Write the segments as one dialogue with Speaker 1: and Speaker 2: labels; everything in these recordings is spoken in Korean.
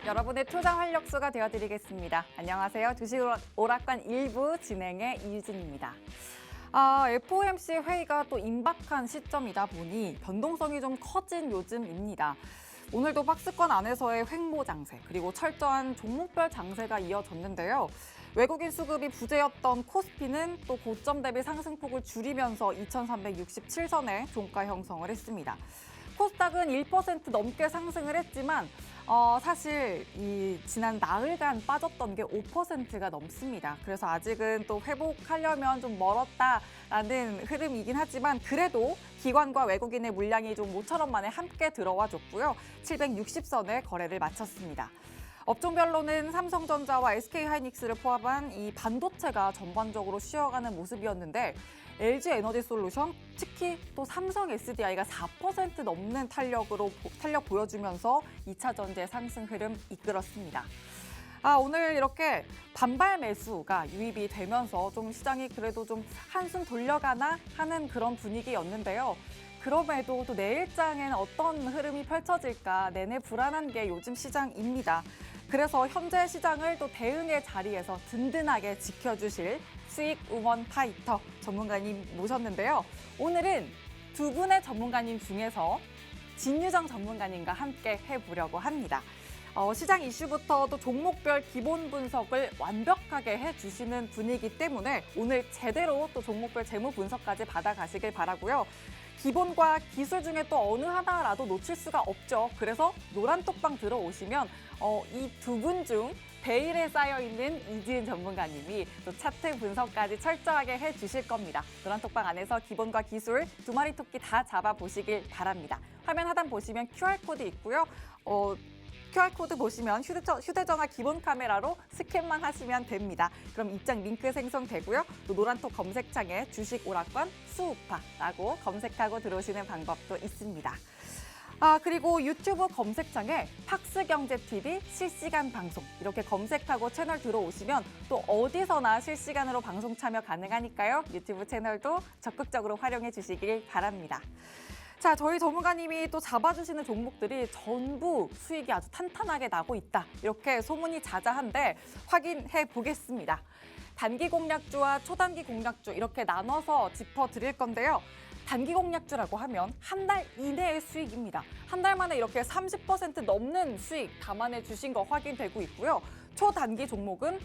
Speaker 1: 여러분의 투자 활력소가 되어드리겠습니다. 안녕하세요. 주식오락관 1부 진행의 이유진입니다. FOMC 회의가 또 임박한 시점이다 보니 변동성이 좀 커진 요즘입니다. 오늘도 박스권 안에서의 횡보 장세, 그리고 철저한 종목별 장세가 이어졌는데요. 외국인 수급이 부재였던 코스피는 또 고점 대비 상승폭을 줄이면서 2367선에 종가 형성을 했습니다. 코스닥은 1% 넘게 상승을 했지만 사실 이 지난 나흘간 빠졌던 게 5%가 넘습니다. 그래서 아직은 또 회복하려면 좀 멀었다라는 흐름이긴 하지만 그래도 기관과 외국인의 물량이 좀 모처럼 만에 함께 들어와 줬고요. 760선에 거래를 마쳤습니다. 업종별로는 삼성전자와 SK하이닉스를 포함한 이 반도체가 전반적으로 쉬어가는 모습이었는데 LG에너지솔루션, 특히 또 삼성 SDI가 4% 넘는 탄력 보여주면서 2차 전지 상승 흐름 이끌었습니다. 오늘 이렇게 반발 매수가 유입이 되면서 좀 시장이 그래도 좀 한숨 돌려가나 하는 그런 분위기였는데요. 그럼에도 또 내일장에는 어떤 흐름이 펼쳐질까 내내 불안한 게 요즘 시장입니다. 그래서 현재 시장을 또 대응의 자리에서 든든하게 지켜주실 수익 우먼 파이터 전문가님 모셨는데요. 오늘은 두 분의 전문가님 중에서 진유정 전문가님과 함께 해보려고 합니다. 시장 이슈부터 또 종목별 기본 분석을 완벽하게 해주시는 분이기 때문에 오늘 제대로 또 종목별 재무 분석까지 받아가시길 바라고요. 기본과 기술 중에 또 어느 하나라도 놓칠 수가 없죠. 그래서 노란톡방 들어오시면 이 두 분 중 베일에 쌓여있는 이지은 전문가님이 또 차트 분석까지 철저하게 해주실 겁니다. 노란톡방 안에서 기본과 기술 두 마리 토끼 다 잡아보시길 바랍니다. 화면 하단 보시면 QR코드 있고요. QR코드 보시면 휴대전화 기본 카메라로 스캔만 하시면 됩니다. 그럼 입장 링크 생성되고요. 또 노란톡 검색창에 주식 오락관 수우파라고 검색하고 들어오시는 방법도 있습니다. 그리고 유튜브 검색창에 팍스경제TV 실시간 방송 이렇게 검색하고 채널 들어오시면 또 어디서나 실시간으로 방송 참여 가능하니까요. 유튜브 채널도 적극적으로 활용해 주시길 바랍니다. 자, 저희 전문가님이 또 잡아주시는 종목들이 전부 수익이 아주 탄탄하게 나고 있다. 이렇게 소문이 자자한데 확인해 보겠습니다. 단기 공략주와 초단기 공략주 이렇게 나눠서 짚어드릴 건데요. 단기 공략주라고 하면 한 달 이내의 수익입니다. 한 달 만에 이렇게 30% 넘는 수익 담아내 주신 거 확인되고 있고요. 초단기 종목은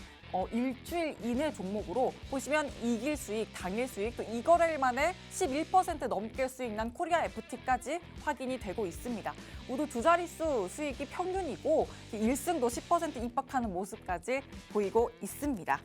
Speaker 1: 일주일 이내 종목으로 보시면 이길 수익, 당일 수익, 또 이거래일 만에 11% 넘게 수익 난 코리아 FT까지 확인이 되고 있습니다. 모두 두 자릿수 수익이 평균이고 1승도 10% 입박하는 모습까지 보이고 있습니다.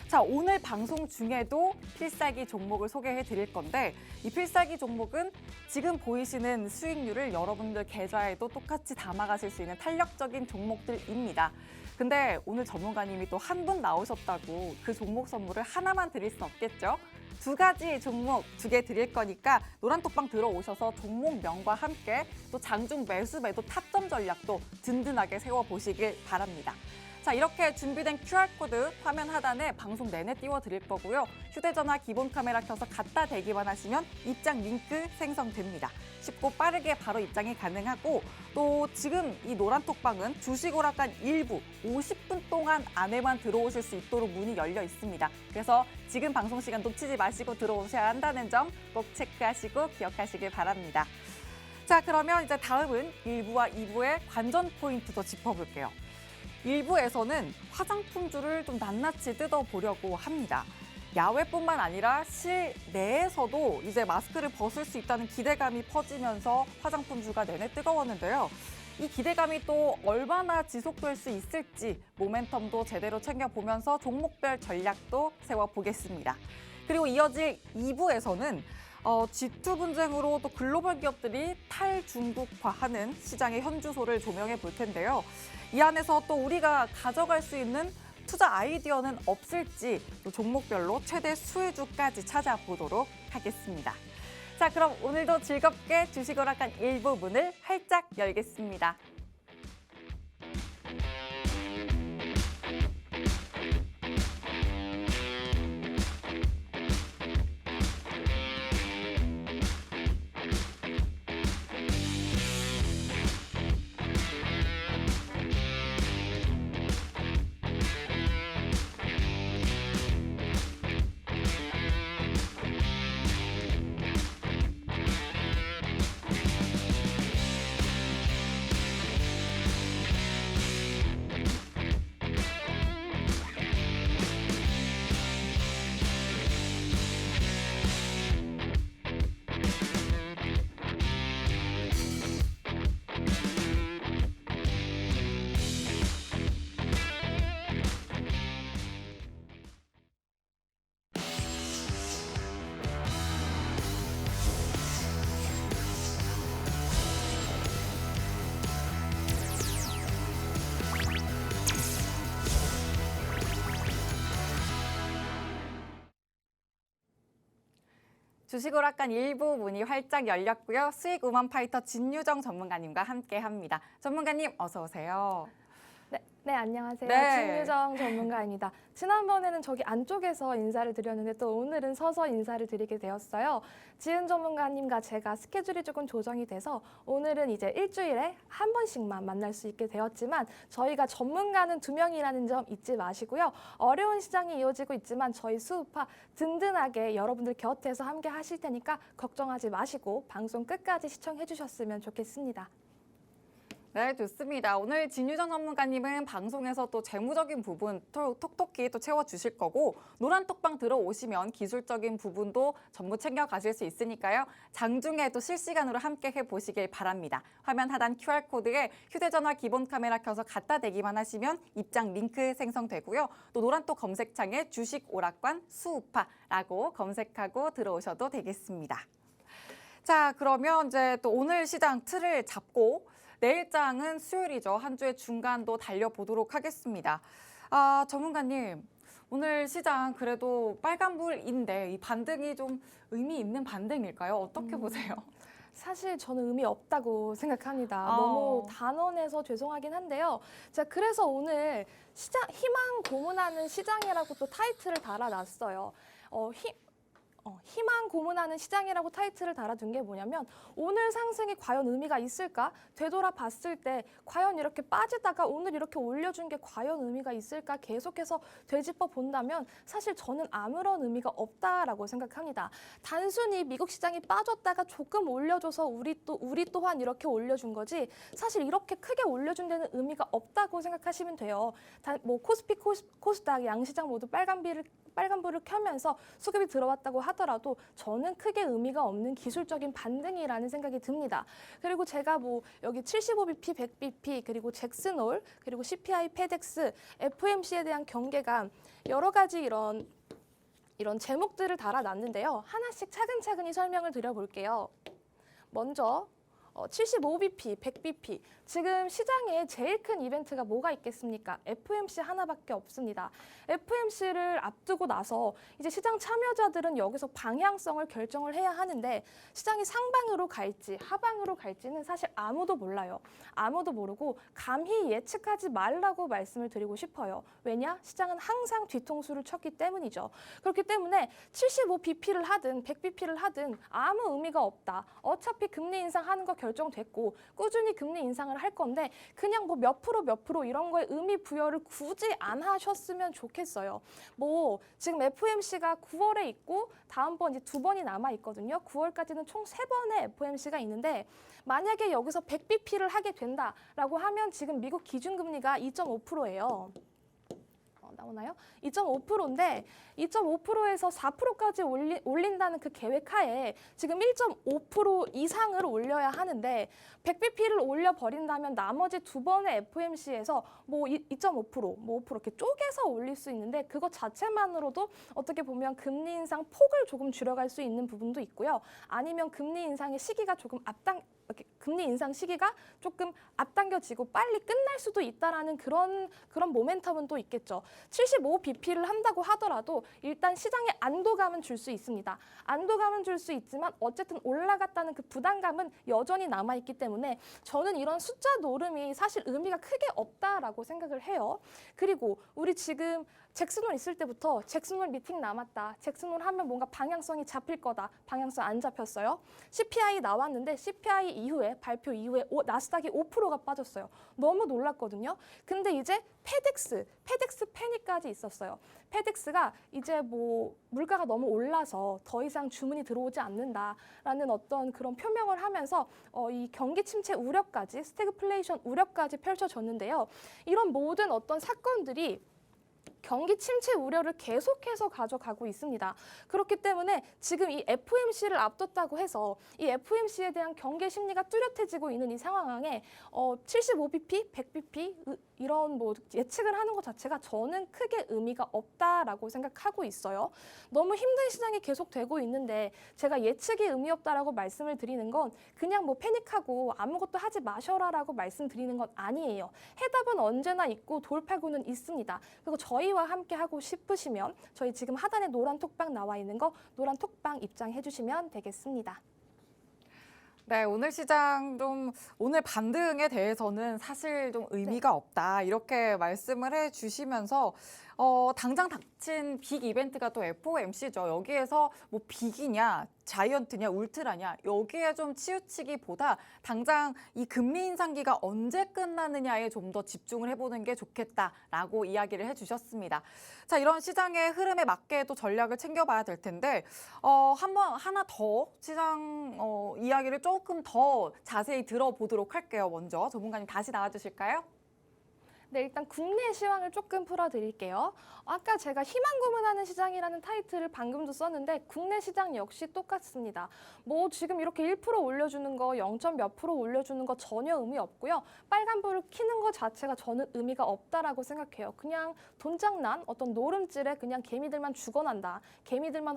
Speaker 1: 자, 오늘 방송 중에도 필살기 종목을 소개해 드릴 건데 이 필살기 종목은 지금 보이시는 수익률을 여러분들 계좌에도 똑같이 담아가실 수 있는 탄력적인 종목들입니다. 근데 오늘 전문가님이 또 한 분 나오셨다고 그 종목 선물을 하나만 드릴 순 없겠죠? 두 가지 종목 두 개 드릴 거니까 노란톡방 들어오셔서 종목명과 함께 또 장중 매수 매도 타점 전략도 든든하게 세워보시길 바랍니다. 자, 이렇게 준비된 QR코드 화면 하단에 방송 내내 띄워드릴 거고요. 휴대전화 기본 카메라 켜서 갖다 대기만 하시면 입장 링크 생성됩니다. 쉽고 빠르게 바로 입장이 가능하고 또 지금 이 노란톡방은 주식오락관 1부 50분 동안 안에만 들어오실 수 있도록 문이 열려 있습니다. 그래서 지금 방송 시간 놓치지 마시고 들어오셔야 한다는 점 꼭 체크하시고 기억하시길 바랍니다. 자, 그러면 이제 다음은 1부와 2부의 관전 포인트 더 짚어볼게요. 1부에서는 화장품주를 좀 낱낱이 뜯어보려고 합니다. 야외뿐만 아니라 실내에서도 이제 마스크를 벗을 수 있다는 기대감이 퍼지면서 화장품주가 내내 뜨거웠는데요. 이 기대감이 또 얼마나 지속될 수 있을지 모멘텀도 제대로 챙겨보면서 종목별 전략도 세워보겠습니다. 그리고 이어질 2부에서는 G2 분쟁으로 또 글로벌 기업들이 탈중국화하는 시장의 현주소를 조명해 볼 텐데요. 이 안에서 또 우리가 가져갈 수 있는 투자 아이디어는 없을지 또 종목별로 최대 수혜주까지 찾아보도록 하겠습니다. 자, 그럼 오늘도 즐겁게 주식오락관 1부 문을 활짝 열겠습니다. 주식오락관 1부 문이 활짝 열렸고요. 수익 우먼 파이터 진유정 전문가님과 함께합니다. 전문가님 어서 오세요.
Speaker 2: 네, 안녕하세요.
Speaker 1: 네.
Speaker 2: 진유정 전문가입니다. 지난번에는 저기 안쪽에서 인사를 드렸는데 또 오늘은 서서 인사를 드리게 되었어요. 지은 전문가님과 제가 스케줄이 조금 조정이 돼서 오늘은 이제 일주일에 한 번씩만 만날 수 있게 되었지만 저희가 전문가는 2명이라는 점 잊지 마시고요. 어려운 시장이 이어지고 있지만 저희 수우파 든든하게 여러분들 곁에서 함께 하실 테니까 걱정하지 마시고 방송 끝까지 시청해 주셨으면 좋겠습니다.
Speaker 1: 네, 좋습니다. 오늘 진유정 전문가님은 방송에서 또 재무적인 부분 톡톡히 또 채워주실 거고 노란 톡방 들어오시면 기술적인 부분도 전부 챙겨가실 수 있으니까요. 장중에 또 실시간으로 함께 해보시길 바랍니다. 화면 하단 QR코드에 휴대전화 기본 카메라 켜서 갖다 대기만 하시면 입장 링크 생성되고요. 또 노란 톡 검색창에 주식 오락관 수우파라고 검색하고 들어오셔도 되겠습니다. 자, 그러면 이제 또 오늘 시장 틀을 잡고 내일장은 수요일이죠. 한 주의 중간도 달려보도록 하겠습니다. 전문가님, 오늘 시장 그래도 빨간불인데 이 반등이 좀 의미 있는 반등일까요? 어떻게 보세요?
Speaker 2: 사실 저는 의미 없다고 생각합니다. 너무 단언해서 죄송하긴 한데요. 자, 그래서 오늘 희망 고문하는 시장이라고 또 타이틀을 달아놨어요. 희망 고문하는 시장이라고 타이틀을 달아둔 게 뭐냐면 오늘 상승이 과연 의미가 있을까? 되돌아봤을 때 과연 이렇게 빠지다가 오늘 이렇게 올려준 게 과연 의미가 있을까? 계속해서 되짚어 본다면 사실 저는 아무런 의미가 없다라고 생각합니다. 단순히 미국 시장이 빠졌다가 조금 올려줘서 우리 또한 이렇게 올려준 거지 사실 이렇게 크게 올려준 데는 의미가 없다고 생각하시면 돼요. 코스피, 코스닥 양시장 모두 빨간불을 켜면서 수급이 들어왔다고 하더라도 저는 크게 의미가 없는 기술적인 반등이라는 생각이 듭니다. 그리고 제가 여기 75bp, 100bp, 그리고 잭슨홀, 그리고 CPI, 페덱스, FOMC에 대한 경계감 여러 가지 이런 제목들을 달아놨는데요. 하나씩 차근차근히 설명을 드려볼게요. 먼저 75bp, 100bp. 지금 시장에 제일 큰 이벤트가 뭐가 있겠습니까? FOMC 하나밖에 없습니다. FOMC를 앞두고 나서 이제 시장 참여자들은 여기서 방향성을 결정을 해야 하는데 시장이 상방으로 갈지 하방으로 갈지는 사실 아무도 몰라요. 아무도 모르고 감히 예측하지 말라고 말씀을 드리고 싶어요. 왜냐? 시장은 항상 뒤통수를 쳤기 때문이죠. 그렇기 때문에 75bp를 하든 100bp를 하든 아무 의미가 없다. 어차피 금리 인상하는 거 결정됐고 꾸준히 금리 인상을 할 건데 그냥 몇 프로 이런 거에 의미 부여를 굳이 안 하셨으면 좋겠어요. 지금 FOMC가 9월에 있고 다음번 이제 2번이 남아 있거든요. 9월까지는 총 3번의 FOMC가 있는데 만약에 여기서 100bp를 하게 된다라고 하면 지금 미국 기준금리가 2.5%예요. 나오나요? 2.5%인데 2.5%에서 4%까지 올린다는 그 계획 하에 지금 1.5% 이상을 올려야 하는데 100bp를 올려버린다면 나머지 2번의 FOMC에서 2.5%, 5% 이렇게 쪼개서 올릴 수 있는데 그것 자체만으로도 어떻게 보면 금리 인상 폭을 조금 줄여갈 수 있는 부분도 있고요. 아니면 금리 인상의 시기가 금리 인상 시기가 조금 앞당겨지고 빨리 끝날 수도 있다라는 그런 모멘텀은 또 있겠죠. 75bp를 한다고 하더라도 일단 시장에 안도감은 줄 수 있습니다. 안도감은 줄 수 있지만 어쨌든 올라갔다는 그 부담감은 여전히 남아있기 때문에 저는 이런 숫자 노름이 사실 의미가 크게 없다라고 생각을 해요. 그리고 우리 지금 잭슨홀 있을 때부터 잭슨홀 미팅 남았다. 잭슨홀 하면 뭔가 방향성이 잡힐 거다. 방향성 안 잡혔어요. CPI 나왔는데 CPI 이후에 발표 이후에 나스닥이 5%가 빠졌어요. 너무 놀랐거든요. 근데 이제 페덱스 패닉까지 있었어요. 페덱스가 이제 물가가 너무 올라서 더 이상 주문이 들어오지 않는다라는 어떤 그런 표명을 하면서 이 경기 침체 우려까지 스태그플레이션 우려까지 펼쳐졌는데요. 이런 모든 어떤 사건들이 경기 침체 우려를 계속해서 가져가고 있습니다. 그렇기 때문에 지금 이 FOMC를 앞뒀다고 해서 이 FOMC에 대한 경계 심리가 뚜렷해지고 있는 이 상황에 75bp, 100bp 이런 예측을 하는 것 자체가 저는 크게 의미가 없다라고 생각하고 있어요. 너무 힘든 시장이 계속되고 있는데 제가 예측이 의미 없다라고 말씀을 드리는 건 그냥 패닉하고 아무것도 하지 마셔라라고 말씀드리는 건 아니에요. 해답은 언제나 있고 돌파구는 있습니다. 그리고 저희 저희와 함께 하고 싶으시면 저희 지금 하단에 노란 톡방 나와 있는 거 노란 톡방 입장해 주시면 되겠습니다.
Speaker 1: 네, 오늘 시장 오늘 반등에 대해서는 사실 좀 의미가 없다. 이렇게 말씀을 해주시면서 당장 닥친 빅 이벤트가 또 FOMC죠. 여기에서 뭐 빅이냐, 자이언트냐, 울트라냐 여기에 좀 치우치기보다 당장 이 금리 인상기가 언제 끝나느냐에 좀 더 집중을 해보는 게 좋겠다라고 이야기를 해주셨습니다. 자, 이런 시장의 흐름에 맞게 또 전략을 챙겨봐야 될 텐데 하나 더 시장 이야기를 조금 더 자세히 들어보도록 할게요. 먼저 전문가님 다시 나와주실까요?
Speaker 2: 네, 일단 국내 시황을 조금 풀어드릴게요. 아까 제가 희망 고문하는 시장이라는 타이틀을 방금도 썼는데 국내 시장 역시 똑같습니다. 뭐 지금 이렇게 1% 올려주는 거, 0. 몇 프로 올려주는 거 전혀 의미 없고요. 빨간불을 켜는 것 자체가 저는 의미가 없다라고 생각해요. 그냥 돈장난, 어떤 노름질에 그냥 개미들만 죽어난다. 개미들만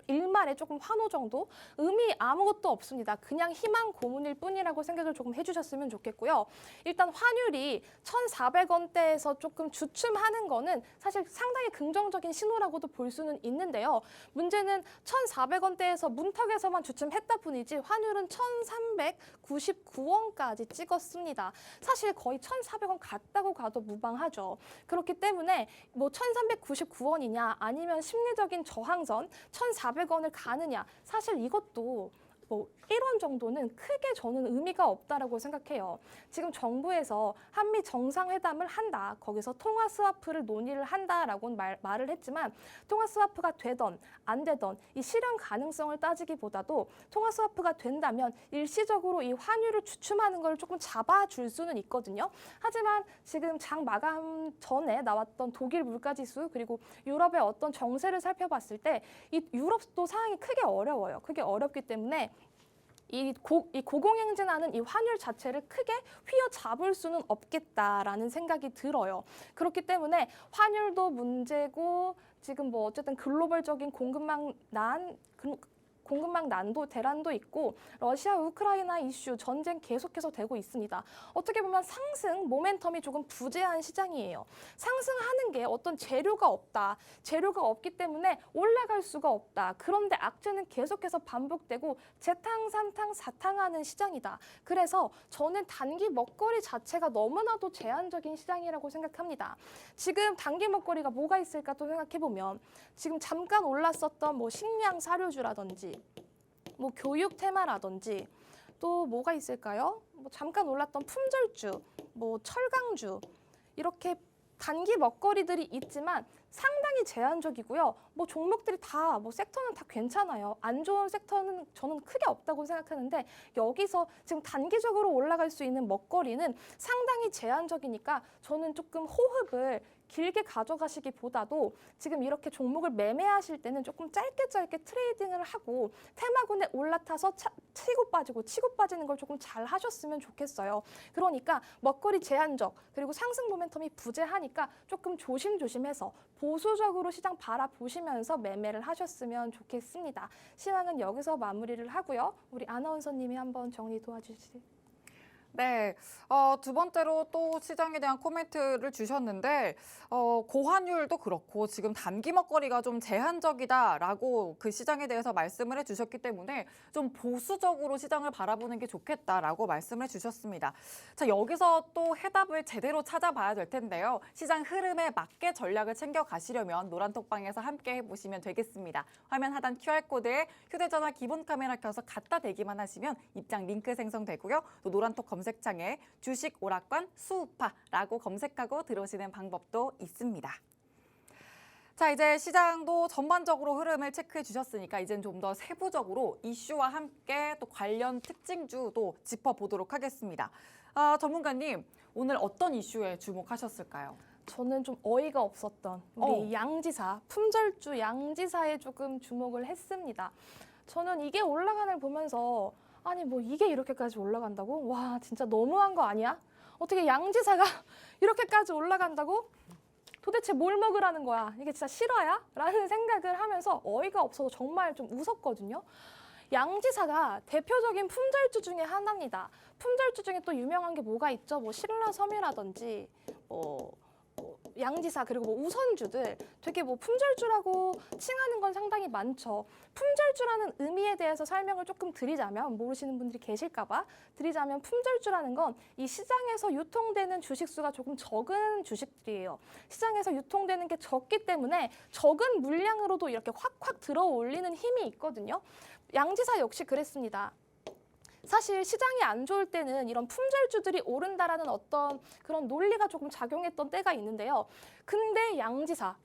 Speaker 2: 일말에 조금 환호 정도? 의미 아무것도 없습니다. 그냥 희망 고문일 뿐이라고 생각을 조금 해주셨으면 좋겠고요. 일단 환율이 1,400원대에서 조금 주춤하는 거는 사실 상당히 긍정적인 신호라고도 볼 수는 있는데요. 문제는 1,400원대에서 문턱에서만 주춤했다 뿐이지 환율은 1,399원까지 찍었습니다. 사실 거의 1,400원 갔다고 가도 무방하죠. 그렇기 때문에 뭐 1,399원이냐 아니면 심리적인 저항선 1,400원을 가느냐 사실 이것도 뭐 1원 정도는 크게 저는 의미가 없다라고 생각해요. 지금 정부에서 한미 정상회담을 한다. 거기서 통화 스와프를 논의를 한다라고 말을 했지만 통화 스와프가 되던 안 되던 이 실현 가능성을 따지기보다도 통화 스와프가 된다면 일시적으로 이 환율을 주춤하는 걸 조금 잡아줄 수는 있거든요. 하지만 지금 장 마감 전에 나왔던 독일 물가지수 그리고 유럽의 어떤 정세를 살펴봤을 때 이 유럽도 상황이 크게 어려워요. 크게 어렵기 때문에 이 고공행진하는 이 환율 자체를 크게 휘어잡을 수는 없겠다라는 생각이 들어요. 그렇기 때문에 환율도 문제고 지금 뭐 어쨌든 글로벌적인 공급망 난도 대란도 있고 러시아 우크라이나 이슈 전쟁 계속해서 되고 있습니다. 어떻게 보면 상승 모멘텀이 조금 부재한 시장이에요. 상승하는 게 어떤 재료가 없다. 재료가 없기 때문에 올라갈 수가 없다. 그런데 악재는 계속해서 반복되고 재탕, 삼탕, 사탕하는 시장이다. 그래서 저는 단기 먹거리 자체가 너무나도 제한적인 시장이라고 생각합니다. 지금 단기 먹거리가 뭐가 있을까 또 생각해보면 지금 잠깐 올랐었던 뭐 식량 사료주라든지 뭐 교육 테마라든지 또 뭐가 있을까요? 뭐 잠깐 올랐던 품절주, 뭐 철강주 이렇게 단기 먹거리들이 있지만 상당히 제한적이고요. 뭐 종목들이 다 뭐 섹터는 다 괜찮아요. 안 좋은 섹터는 저는 크게 없다고 생각하는데 여기서 지금 단기적으로 올라갈 수 있는 먹거리는 상당히 제한적이니까 저는 조금 호흡을 길게 가져가시기보다도 지금 이렇게 종목을 매매하실 때는 조금 짧게 트레이딩을 하고 테마군에 올라타서 치고 빠지는 걸 조금 잘 하셨으면 좋겠어요. 그러니까 먹거리 제한적 그리고 상승 모멘텀이 부재하니까 조금 조심조심해서 보수적으로 시장 바라보시면서 매매를 하셨으면 좋겠습니다. 시황은 여기서 마무리를 하고요. 우리 아나운서님이 한번 정리 도와주시죠.
Speaker 1: 네, 두 번째로 또 시장에 대한 코멘트를 주셨는데 고환율도 그렇고 지금 단기 먹거리가 좀 제한적이다라고 그 시장에 대해서 말씀을 해주셨기 때문에 좀 보수적으로 시장을 바라보는 게 좋겠다라고 말씀을 해주셨습니다. 자, 여기서 또 해답을 제대로 찾아봐야 될 텐데요. 시장 흐름에 맞게 전략을 챙겨가시려면 노란톡방에서 함께 해보시면 되겠습니다. 화면 하단 QR코드에 휴대전화 기본 카메라 켜서 갖다 대기만 하시면 입장 링크 생성되고요. 또 노란톡 검색창에 주식 오락관 수우파라고 검색하고 들어오시는 방법도 있습니다. 자, 이제 시장도 전반적으로 흐름을 체크해 주셨으니까 이제는 좀 더 세부적으로 이슈와 함께 또 관련 특징주도 짚어보도록 하겠습니다. 전문가님, 오늘 어떤 이슈에 주목하셨을까요?
Speaker 2: 저는 좀 어이가 없었던 우리 양지사, 품절주 양지사에 조금 주목을 했습니다. 저는 이게 올라가는 걸 보면서 아니 뭐 이게 이렇게까지 올라간다고? 와 진짜 너무한 거 아니야? 어떻게 양지사가 이렇게까지 올라간다고? 도대체 뭘 먹으라는 거야? 이게 진짜 실화야? 라는 생각을 하면서 어이가 없어서 정말 좀 웃었거든요. 양지사가 대표적인 품절주 중에 하나입니다. 품절주 중에 또 유명한 게 뭐가 있죠? 뭐 신라섬유라든지 양지사 그리고 뭐 우선주들 되게 뭐 품절주라고 칭하는 건 상당히 많죠. 품절주라는 의미에 대해서 설명을 조금 드리자면, 모르시는 분들이 계실까봐 드리자면, 품절주라는 건 이 시장에서 유통되는 주식수가 조금 적은 주식들이에요. 시장에서 유통되는 게 적기 때문에 적은 물량으로도 이렇게 확확 들어 올리는 힘이 있거든요. 양지사 역시 그랬습니다. 사실 시장이 안 좋을 때는 이런 품절주들이 오른다라는 어떤 그런 논리가 조금 작용했던 때가 있는데요. 근데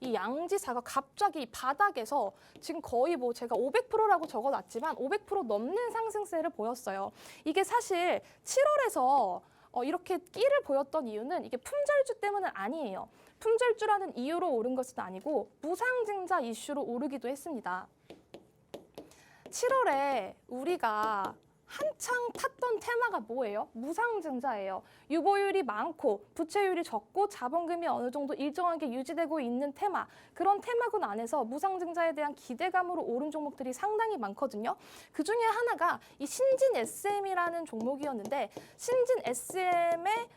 Speaker 2: 이 양지사가 갑자기 바닥에서 지금 거의 뭐 제가 500%라고 적어놨지만 500% 넘는 상승세를 보였어요. 이게 사실 7월에서 이렇게 끼를 보였던 이유는 이게 품절주 때문은 아니에요. 품절주라는 이유로 오른 것은 아니고 무상증자 이슈로 오르기도 했습니다. 7월에 우리가 한창 탔던 테마가 뭐예요? 무상증자예요. 유보율이 많고 부채율이 적고 자본금이 어느 정도 일정하게 유지되고 있는 테마. 그런 테마군 안에서 무상증자에 대한 기대감으로 오른 종목들이 상당히 많거든요. 그중에 하나가 이 신진 SM이라는 종목이었는데, 신진 SM의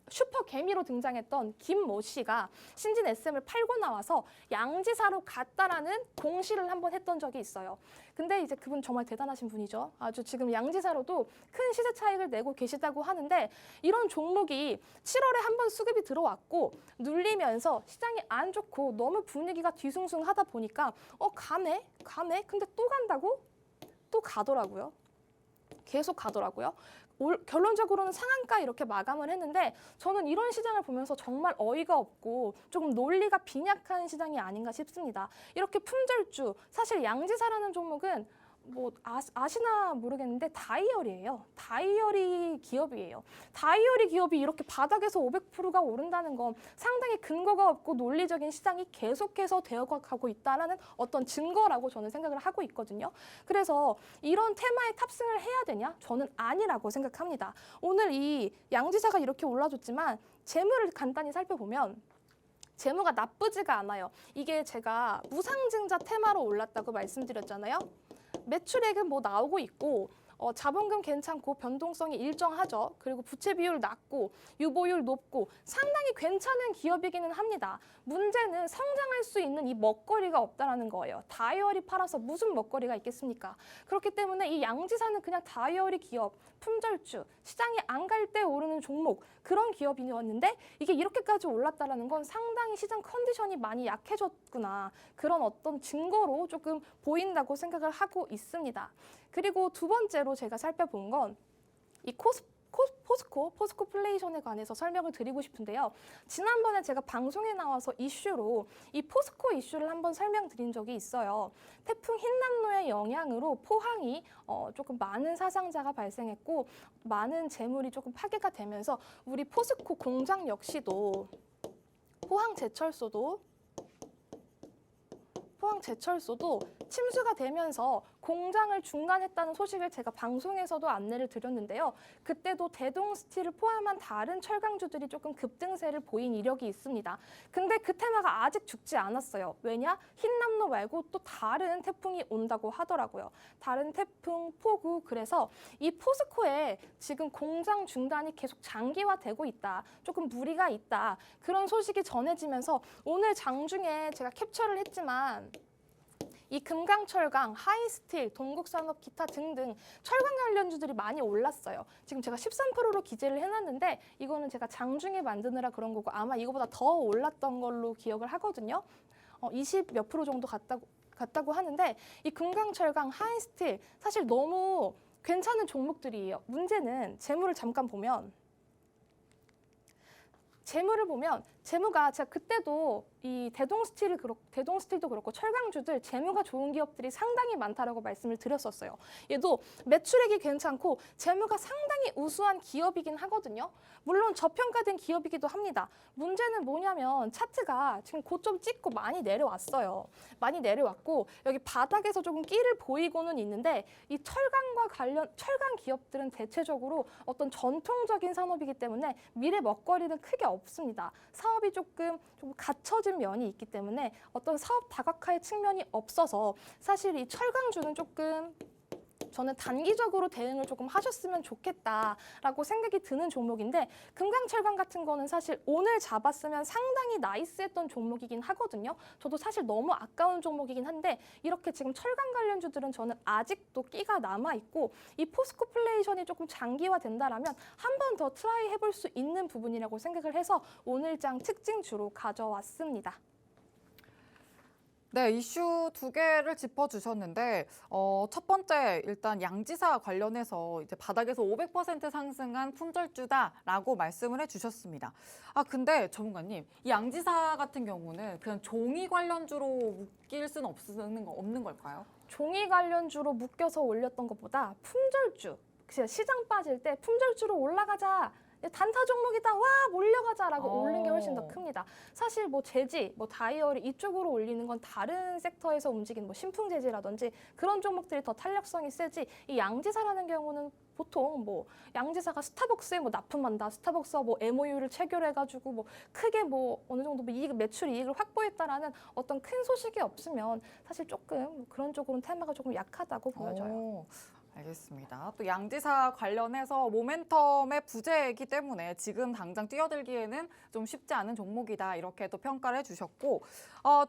Speaker 2: 슈퍼 개미로 등장했던 김모 씨가 신진 SM을 팔고 나와서 양지사로 갔다라는 공시를 한번 했던 적이 있어요. 근데 이제 그분 정말 대단하신 분이죠. 아주 지금 양지사로도 큰 시세 차익을 내고 계시다고 하는데, 이런 종목이 7월에 한번 수급이 들어왔고 눌리면서 시장이 안 좋고 너무 분위기가 뒤숭숭하다 보니까 가네? 근데 또 간다고? 또 가더라고요. 계속 가더라고요. 결론적으로는 상한가 이렇게 마감을 했는데, 저는 이런 시장을 보면서 정말 어이가 없고 조금 논리가 빈약한 시장이 아닌가 싶습니다. 이렇게 품절주, 사실 양지사라는 종목은 뭐 아시나 모르겠는데 다이어리예요. 다이어리 기업이에요. 다이어리 기업이 이렇게 바닥에서 500%가 오른다는 건 상당히 근거가 없고 논리적인 시장이 계속해서 되어가고 있다는 어떤 증거라고 저는 생각을 하고 있거든요. 그래서 이런 테마에 탑승을 해야 되냐? 저는 아니라고 생각합니다. 오늘 이 양지사가 이렇게 올라줬지만 재물을 간단히 살펴보면 재무가 나쁘지가 않아요. 이게 제가 무상증자 테마로 올랐다고 말씀드렸잖아요. 매출액은 뭐 나오고 있고 자본금 괜찮고 변동성이 일정하죠. 그리고 부채 비율 낮고 유보율 높고 상당히 괜찮은 기업이기는 합니다. 문제는 성장할 수 있는 이 먹거리가 없다라는 거예요. 다이어리 팔아서 무슨 먹거리가 있겠습니까? 그렇기 때문에 이 양지사는 그냥 다이어리 기업, 품절주, 시장이 안 갈 때 오르는 종목, 그런 기업이었는데 이게 이렇게까지 올랐다라는 건 상당히 시장 컨디션이 많이 약해졌구나, 그런 어떤 증거로 조금 보인다고 생각을 하고 있습니다. 그리고 두 번째로 제가 살펴본 건 이 포스코 플레이션에 관해서 설명을 드리고 싶은데요. 지난번에 제가 방송에 나와서 이슈로 이 포스코 이슈를 한번 설명드린 적이 있어요. 태풍 흰남노의 영향으로 포항이 조금 많은 사상자가 발생했고 많은 재물이 조금 파괴가 되면서 우리 포스코 공장 역시도 포항 제철소도 침수가 되면서 공장을 중단했다는 소식을 제가 방송에서도 안내를 드렸는데요. 그때도 대동스틸을 포함한 다른 철강주들이 조금 급등세를 보인 이력이 있습니다. 근데 그 테마가 아직 죽지 않았어요. 왜냐? 흰남노 말고 또 다른 태풍이 온다고 하더라고요. 다른 태풍, 폭우. 그래서 이 포스코에 지금 공장 중단이 계속 장기화되고 있다. 조금 무리가 있다. 그런 소식이 전해지면서 오늘 장중에 제가 캡처를 했지만 이 금강철강, 하이스틸, 동국산업, 기타 등등 철강 관련주들이 많이 올랐어요. 지금 제가 13%로 기재를 해놨는데 이거는 제가 장중에 만드느라 그런 거고 아마 이거보다 더 올랐던 걸로 기억을 하거든요. 20 몇 프로 정도 갔다고 하는데 이 금강철강, 하이스틸 사실 너무 괜찮은 종목들이에요. 문제는 재물을 잠깐 보면 재무가 제가 그때도 이 대동스틸도 그렇고 철강주들 재무가 좋은 기업들이 상당히 많다라고 말씀을 드렸었어요. 얘도 매출액이 괜찮고 재무가 상당히 우수한 기업이긴 하거든요. 물론 저평가된 기업이기도 합니다. 문제는 뭐냐면 차트가 지금 고점 찍고 많이 내려왔어요. 많이 내려왔고 여기 바닥에서 조금 끼를 보이고는 있는데 이 철강 기업들은 대체적으로 어떤 전통적인 산업이기 때문에 미래 먹거리는 크게 없습니다. 사업이 조금 갖춰진 면이 있기 때문에 어떤 사업 다각화의 측면이 없어서 사실 이 철강주는 조금 저는 단기적으로 대응을 조금 하셨으면 좋겠다라고 생각이 드는 종목인데 금강철강 같은 거는 사실 오늘 잡았으면 상당히 나이스했던 종목이긴 하거든요. 저도 사실 너무 아까운 종목이긴 한데 이렇게 지금 철강 관련주들은 저는 아직도 끼가 남아있고 이 포스코플레이션이 조금 장기화된다라면 한 번 더 트라이 해볼 수 있는 부분이라고 생각을 해서 오늘장 특징주로 가져왔습니다.
Speaker 1: 네, 이슈 두 개를 짚어주셨는데 첫 번째 일단 양지사 관련해서 이제 바닥에서 500% 상승한 품절주다라고 말씀을 해주셨습니다. 아 근데 전문가님, 이 양지사 같은 경우는 그냥 종이 관련주로 묶일 수는 없는 걸까요?
Speaker 2: 종이 관련주로 묶여서 올렸던 것보다 품절주, 시장 빠질 때 품절주로 올라가자. 단타 종목이다, 와 몰려가자라고 올린 게 훨씬 더 큽니다. 사실 뭐 재지, 뭐 다이어리 이쪽으로 올리는 건 다른 섹터에서 움직이는 뭐 신풍재지라든지 그런 종목들이 더 탄력성이 세지. 이 양지사라는 경우는 보통 뭐 양지사가 스타벅스에 뭐 납품한다, 스타벅스와 뭐 MOU를 체결해가지고 뭐 크게 뭐 어느 정도 뭐 매출 이익을 확보했다라는 어떤 큰 소식이 없으면 사실 조금 그런 쪽으로는 테마가 조금 약하다고 보여져요.
Speaker 1: 알겠습니다. 또 양지사 관련해서 모멘텀의 부재이기 때문에 지금 당장 뛰어들기에는 좀 쉽지 않은 종목이다 이렇게 또 평가를 해주셨고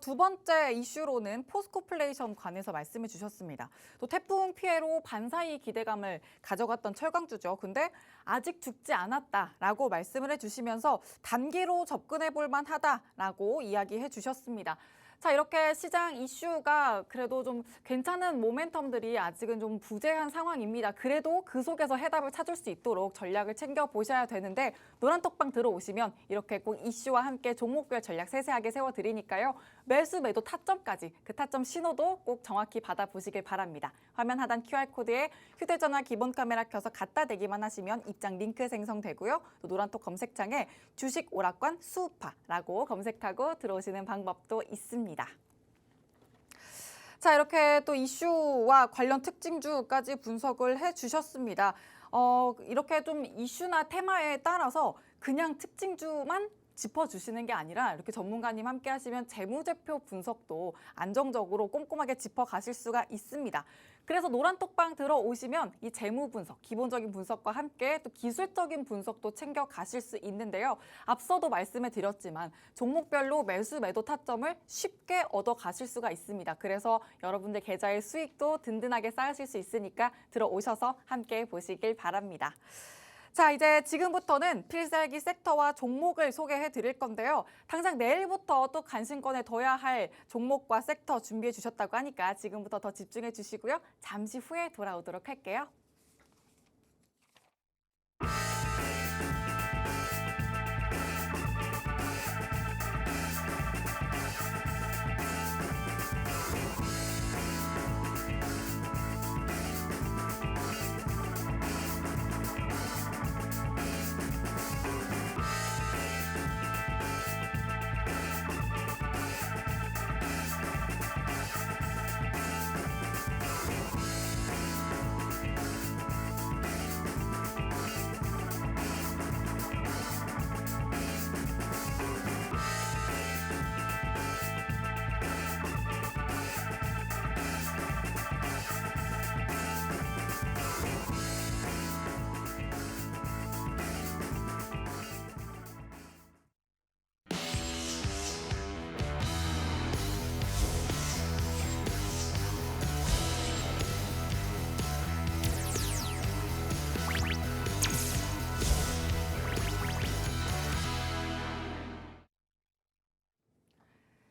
Speaker 1: 두 번째 이슈로는 포스코플레이션 관해서 말씀해 주셨습니다. 또 태풍 피해로 반사이 기대감을 가져갔던 철강주죠. 근데 아직 죽지 않았다라고 말씀을 해주시면서 단기로 접근해 볼 만하다라고 이야기해 주셨습니다. 자, 이렇게 시장 이슈가 그래도 좀 괜찮은 모멘텀들이 아직은 좀 부재한 상황입니다. 그래도 그 속에서 해답을 찾을 수 있도록 전략을 챙겨보셔야 되는데 노란톡방 들어오시면 이렇게 꼭 이슈와 함께 종목별 전략 세세하게 세워드리니까요. 매수, 매도 타점까지 그 타점 신호도 꼭 정확히 받아보시길 바랍니다. 화면 하단 QR코드에 휴대전화 기본 카메라 켜서 갖다 대기만 하시면 입장 링크 생성되고요. 또 노란톡 검색창에 주식 오락관 수우파라고 검색하고 들어오시는 방법도 있습니다. 자, 이렇게 또 이슈와 관련 특징주까지 분석을 해주셨습니다. 이렇게 좀 이슈나 테마에 따라서 그냥 특징주만 짚어주시는 게 아니라 이렇게 전문가님 함께 하시면 재무제표 분석도 안정적으로 꼼꼼하게 짚어가실 수가 있습니다. 그래서 노란톡방 들어오시면 이 재무 분석, 기본적인 분석과 함께 또 기술적인 분석도 챙겨가실 수 있는데요. 앞서도 말씀해 드렸지만 종목별로 매수, 매도 타점을 쉽게 얻어가실 수가 있습니다. 그래서 여러분들 계좌의 수익도 든든하게 쌓으실 수 있으니까 들어오셔서 함께 보시길 바랍니다. 자, 이제 지금부터는 필살기 섹터와 종목을 소개해 드릴 건데요. 당장 내일부터 또 관심권에 둬야 할 종목과 섹터 준비해 주셨다고 하니까 지금부터 더 집중해 주시고요. 잠시 후에 돌아오도록 할게요.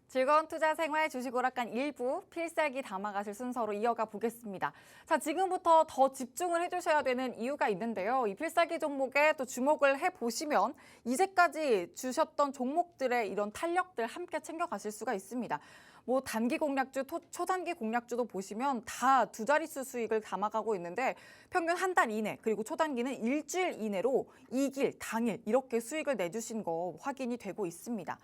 Speaker 1: 즐거운 투자 생활 주식 오락관 1부 필살기 담아가실 순서로 이어가 보겠습니다. 자, 지금부터 더 집중을 해주셔야 되는 이유가 있는데요. 이 필살기 종목에 또 주목을 해보시면 이제까지 주셨던 종목들의 이런 탄력들 함께 챙겨가실 수가 있습니다. 뭐 단기 공략주, 초단기 공략주도 보시면 다 두 자릿수 수익을 담아가고 있는데 평균 한 달 이내 그리고 초단기는 일주일 이내로 이길, 당일 이렇게 수익을 내주신 거 확인이 되고 있습니다.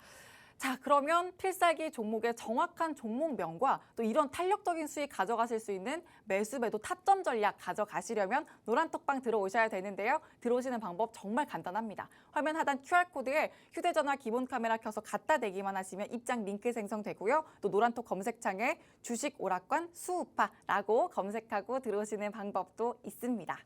Speaker 1: 자, 그러면 필살기 종목의 정확한 종목명과 또 이런 탄력적인 수익 가져가실 수 있는 매수 매도 타점 전략 가져가시려면 노란톡방 들어오셔야 되는데요. 들어오시는 방법 정말 간단합니다. 화면 하단 QR코드에 휴대전화 기본 카메라 켜서 갖다 대기만 하시면 입장 링크 생성되고요. 또 노란톡 검색창에 주식 오락관 수우파라고 검색하고 들어오시는 방법도 있습니다.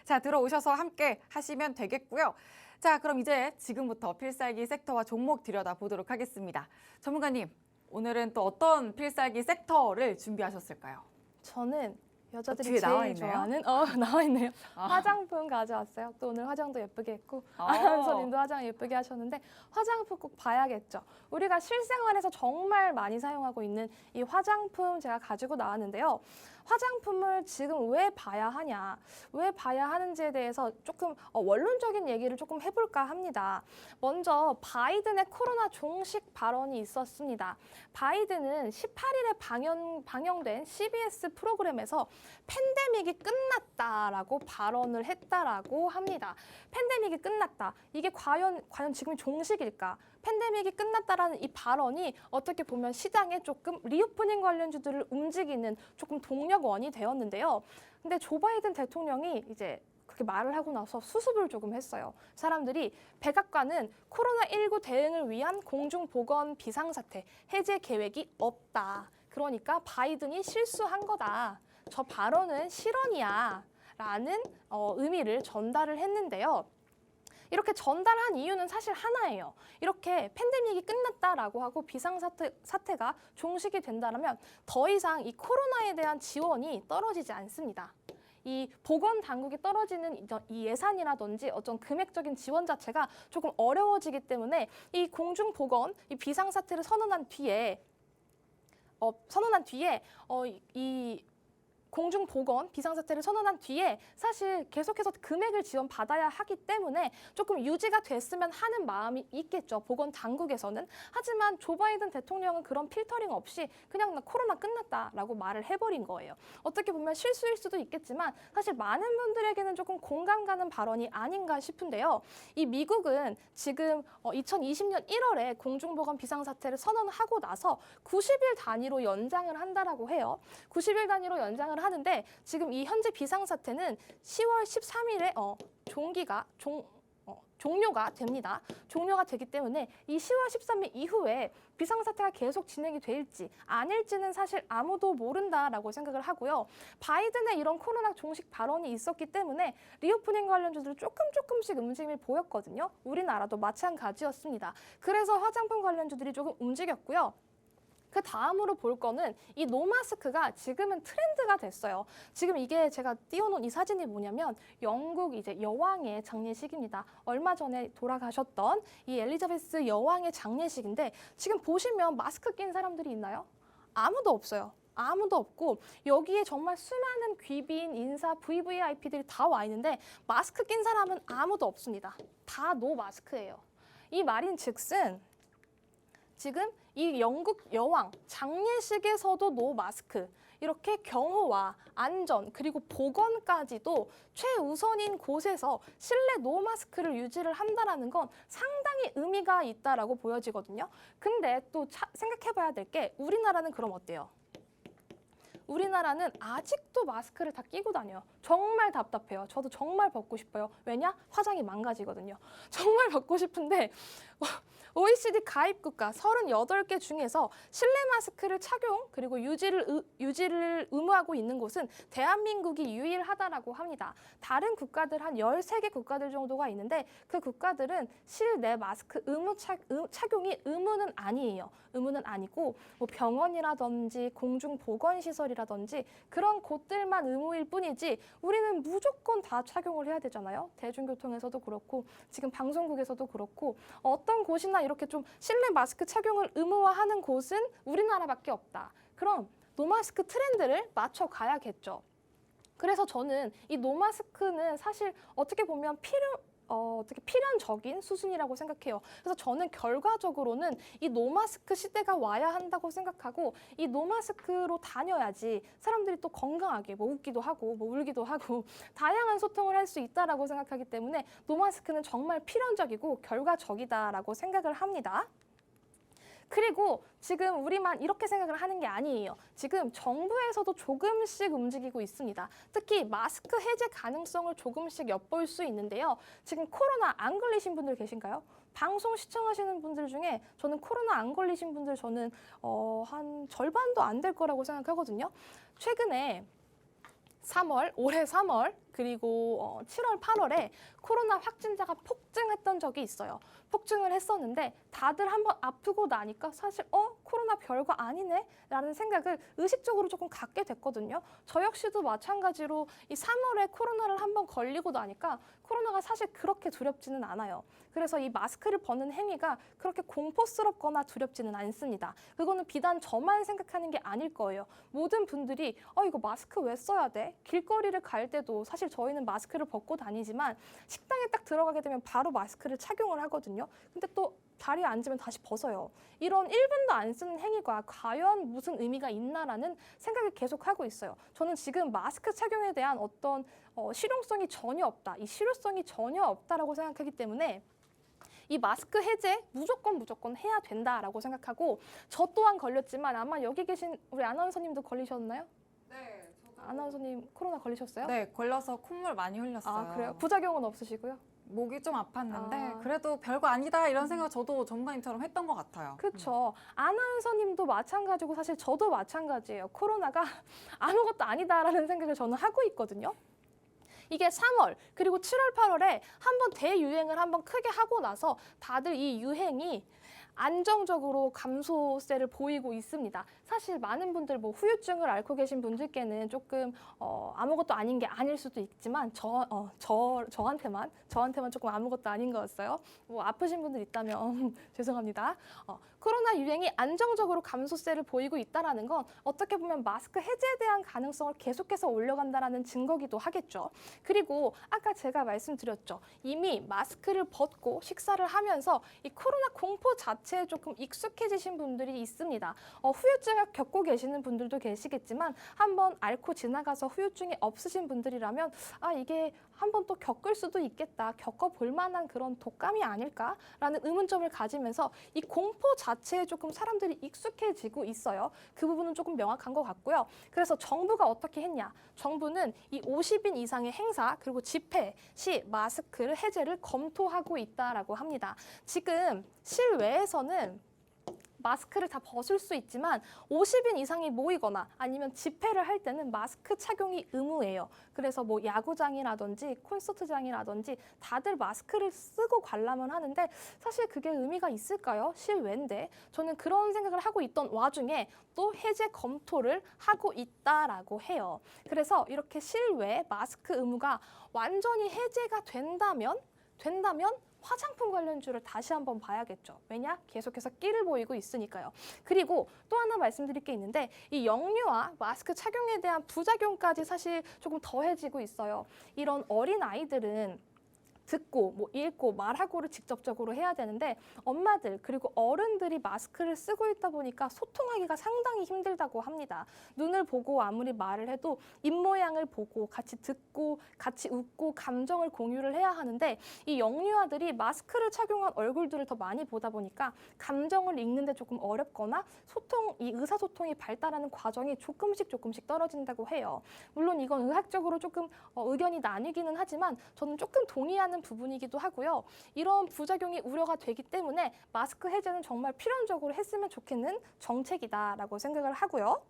Speaker 1: 자, 들어오셔서 함께 하시면 되겠고요. 자, 그럼 이제 지금부터 필살기 섹터와 종목 들여다보도록 하겠습니다. 전문가님, 오늘은 또 어떤 필살기 섹터를 준비하셨을까요?
Speaker 2: 저는 여자들이
Speaker 1: 뒤에 나와
Speaker 2: 제일
Speaker 1: 있네요.
Speaker 2: 좋아하는 나와 있네요.
Speaker 1: 아.
Speaker 2: 화장품 가져왔어요. 또 오늘 화장도 예쁘게 했고
Speaker 1: 어.
Speaker 2: 아나운서님도 화장 예쁘게 하셨는데 화장품 꼭 봐야겠죠. 우리가 실생활에서 정말 많이 사용하고 있는 이 화장품 제가 가지고 나왔는데요. 화장품을 지금 왜 봐야 하냐, 왜 봐야 하는지에 대해서 조금 원론적인 얘기를 조금 해볼까 합니다. 먼저 바이든의 코로나 종식 발언이 있었습니다. 바이든은 18일에 방영된 CBS 프로그램에서 팬데믹이 끝났다라고 발언을 했다라고 합니다. 팬데믹이 끝났다. 이게 과연 지금이 종식일까? 팬데믹이 끝났다라는 이 발언이 어떻게 보면 시장에 조금 리오프닝 관련주들을 움직이는 조금 동력원이 되었는데요. 근데 조 바이든 대통령이 이제 그렇게 말을 하고 나서 수습을 조금 했어요. 사람들이 백악관은 코로나19 대응을 위한 공중보건 비상사태 해제 계획이 없다. 그러니까 바이든이 실수한 거다. 저 발언은 실언이야. 라는 의미를 전달을 했는데요. 이렇게 전달한 이유는 사실 하나예요. 이렇게 팬데믹이 끝났다라고 하고 비상사태가 종식이 된다면 더 이상 이 코로나에 대한 지원이 떨어지지 않습니다. 이 보건 당국이 떨어지는 이 예산이라든지 어떤 금액적인 지원 자체가 조금 어려워지기 때문에 이 공중보건, 이 비상사태를 선언한 뒤에 이 공중보건 비상사태를 선언한 뒤에 사실 계속해서 금액을 지원받아야 하기 때문에 조금 유지가 됐으면 하는 마음이 있겠죠. 보건 당국에서는. 하지만 조 바이든 대통령은 그런 필터링 없이 그냥 나 코로나 끝났다라고 말을 해버린 거예요. 어떻게 보면 실수일 수도 있겠지만 사실 많은 분들에게는 조금 공감 가는 발언이 아닌가 싶은데요. 이 미국은 지금 2020년 1월에 공중보건 비상사태를 선언하고 나서 90일 단위로 연장을 한다라고 해요. 90일 단위로 연장을 하는데 지금 이 현재 비상사태는 10월 13일에 종료가 됩니다. 종료가 되기 때문에 이 10월 13일 이후에 비상사태가 계속 진행이 될지 아닐지는 사실 아무도 모른다라고 생각을 하고요. 바이든의 이런 코로나 종식 발언이 있었기 때문에 리오프닝 관련주들 조금씩 움직임을 보였거든요. 우리나라도 마찬가지였습니다. 그래서 화장품 관련주들이 조금 움직였고요. 그 다음으로 볼 거는 이 노마스크가 지금은 트렌드가 됐어요. 지금 이게 제가 띄워놓은 이 사진이 뭐냐면 영국 이제 여왕의 장례식입니다. 얼마 전에 돌아가셨던 이 엘리자베스 여왕의 장례식인데 지금 보시면 마스크 낀 사람들이 있나요? 아무도 없어요. 아무도 없고 여기에 정말 수많은 귀빈, 인사, VVIP들이 다 와 있는데 마스크 낀 사람은 아무도 없습니다. 다 노 마스크예요. 이 말인즉슨 지금 이 영국 여왕 장례식에서도 노 마스크, 이렇게 경호와 안전 그리고 보건까지도 최우선인 곳에서 실내 노 마스크를 유지를 한다는 건 상당히 의미가 있다라고 보여지거든요. 근데 또 생각해봐야 될 게 우리나라는 그럼 어때요? 우리나라는 아직도 마스크를 다 끼고 다녀요. 정말 답답해요. 저도 정말 벗고 싶어요. 왜냐? 화장이 망가지거든요. 정말 벗고 싶은데 OECD 가입 국가 38개 중에서 실내 마스크를 착용 그리고 유지를 의무하고 있는 곳은 대한민국이 유일하다라고 합니다. 다른 국가들 한 13개 국가들 정도가 있는데 그 국가들은 실내 마스크 착용이 의무는 아니에요. 의무는 아니고 뭐 병원이라든지 공중보건시설이라든지 그런 곳들만 의무일 뿐이지 우리는 무조건 다 착용을 해야 되잖아요. 대중교통에서도 그렇고 지금 방송국에서도 그렇고 어떤 곳이나 이렇게 좀 실내 마스크 착용을 의무화하는 곳은 우리나라밖에 없다. 그럼 노마스크 트렌드를 맞춰가야겠죠. 그래서 저는 이 노마스크는 사실 어떻게 보면 필연적인 수순이라고 생각해요. 그래서 저는 결과적으로는 이 노마스크 시대가 와야 한다고 생각하고 이 노마스크로 다녀야지 사람들이 또 건강하게 뭐 웃기도 하고 뭐 울기도 하고 다양한 소통을 할 수 있다라고 생각하기 때문에 노마스크는 정말 필연적이고 결과적이다라고 생각을 합니다. 그리고 지금 우리만 이렇게 생각을 하는 게 아니에요. 지금 정부에서도 조금씩 움직이고 있습니다. 특히 마스크 해제 가능성을 조금씩 엿볼 수 있는데요. 지금 코로나 안 걸리신 분들 계신가요? 방송 시청하시는 분들 중에 저는 코로나 안 걸리신 분들 저는 한 절반도 안 될 거라고 생각하거든요. 최근에 3월, 올해 3월 그리고 7월, 8월에 코로나 확진자가 폭증했던 적이 있어요. 폭증을 했었는데 다들 한번 아프고 나니까 사실 코로나 별거 아니네 라는 생각을 의식적으로 조금 갖게 됐거든요. 저 역시도 마찬가지로 이 3월에 코로나를 한번 걸리고 나니까 코로나가 사실 그렇게 두렵지는 않아요. 그래서 이 마스크를 벗는 행위가 그렇게 공포스럽거나 두렵지는 않습니다. 그거는 비단 저만 생각하는 게 아닐 거예요. 모든 분들이 이거 마스크 왜 써야 돼? 길거리를 갈 때도 사실 저희는 마스크를 벗고 다니지만 식당에 딱 들어가게 되면 바로 마스크를 착용을 하거든요. 근데 또 자리에 앉으면 다시 벗어요. 이런 1분도 안 쓰는 행위가 과연 무슨 의미가 있나라는 생각을 계속 하고 있어요. 저는 지금 마스크 착용에 대한 어떤 실용성이 전혀 없다. 이 실효성이 전혀 없다라고 생각하기 때문에 이 마스크 해제 무조건 해야 된다라고 생각하고 저 또한 걸렸지만 아마 여기 계신 우리 아나운서님도 걸리셨나요?
Speaker 1: 네,
Speaker 2: 아나운서님 코로나 걸리셨어요?
Speaker 1: 네, 걸려서 콧물 많이 흘렸어요.
Speaker 2: 아, 그래요? 부작용은 없으시고요?
Speaker 1: 목이 좀 아팠는데
Speaker 2: 아.
Speaker 1: 그래도 별거 아니다 이런 생각 저도 전문가님처럼 했던 것 같아요.
Speaker 2: 그렇죠. 아나운서님도 마찬가지고 사실 저도 마찬가지예요. 코로나가 아무것도 아니다라는 생각을 저는 하고 있거든요. 이게 3월 그리고 7월, 8월에 한번 대유행을 한번 크게 하고 나서 다들 이 유행이 안정적으로 감소세를 보이고 있습니다. 사실 많은 분들 뭐 후유증을 앓고 계신 분들께는 조금 아무것도 아닌 게 아닐 수도 있지만 저한테만 조금 아무것도 아닌 거였어요. 뭐 아프신 분들 있다면 죄송합니다. 코로나 유행이 안정적으로 감소세를 보이고 있다라는 건 어떻게 보면 마스크 해제에 대한 가능성을 계속해서 올려간다라는 증거기도 하겠죠. 그리고 아까 제가 말씀드렸죠. 이미 마스크를 벗고 식사를 하면서 이 코로나 공포 자체에 조금 익숙해지신 분들이 있습니다. 후유증을 겪고 계시는 분들도 계시겠지만 한번 앓고 지나가서 후유증이 없으신 분들이라면 이게 한번 또 겪을 수도 있겠다. 겪어볼 만한 그런 독감이 아닐까라는 의문점을 가지면서 이 공포 자체에 조금 사람들이 익숙해지고 있어요. 그 부분은 조금 명확한 것 같고요. 그래서 정부가 어떻게 했냐? 정부는 이 50인 이상의 행사 그리고 집회 시 마스크를 해제를 검토하고 있다라고 합니다. 지금 실외에서는 마스크를 다 벗을 수 있지만 50인 이상이 모이거나 아니면 집회를 할 때는 마스크 착용이 의무예요. 그래서 뭐 야구장이라든지 콘서트장이라든지 다들 마스크를 쓰고 관람을 하는데 사실 그게 의미가 있을까요? 실외인데 저는 그런 생각을 하고 있던 와중에 또 해제 검토를 하고 있다라고 해요. 그래서 이렇게 실외 마스크 의무가 완전히 해제가 된다면 화장품 관련주를 다시 한번 봐야겠죠. 왜냐? 계속해서 끼를 보이고 있으니까요. 그리고 또 하나 말씀드릴 게 있는데 이 역류와 마스크 착용에 대한 부작용까지 사실 조금 더해지고 있어요. 이런 어린 아이들은 듣고 읽고 말하고를 직접적으로 해야 되는데 엄마들 그리고 어른들이 마스크를 쓰고 있다 보니까 소통하기가 상당히 힘들다고 합니다. 눈을 보고 아무리 말을 해도 입모양을 보고 같이 듣고 같이 웃고 감정을 공유를 해야 하는데 이 영유아들이 마스크를 착용한 얼굴들을 더 많이 보다 보니까 감정을 읽는데 조금 어렵거나 이 의사소통이 발달하는 과정이 조금씩 떨어진다고 해요. 물론 이건 의학적으로 조금 의견이 나뉘기는 하지만 저는 조금 동의하는 부분이기도 하고요. 이런 부작용이 우려가 되기 때문에 마스크 해제는 정말 필연적으로 했으면 좋겠는 정책이다라고 생각을 하고요.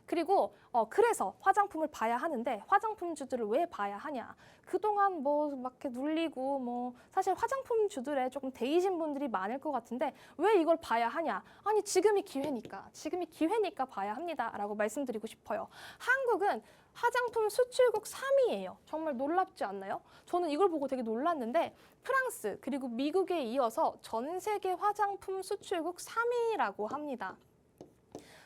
Speaker 2: 그리고 그래서 화장품을 봐야 하는데 화장품주들을 왜 봐야 하냐? 그동안 막 이렇게 눌리고 사실 화장품주들에 조금 데이신 분들이 많을 것 같은데 왜 이걸 봐야 하냐? 아니 지금이 기회니까 봐야 합니다라고 말씀드리고 싶어요. 한국은 화장품 수출국 3위예요. 정말 놀랍지 않나요? 저는 이걸 보고 되게 놀랐는데 프랑스 그리고 미국에 이어서 전 세계 화장품 수출국 3위라고 합니다.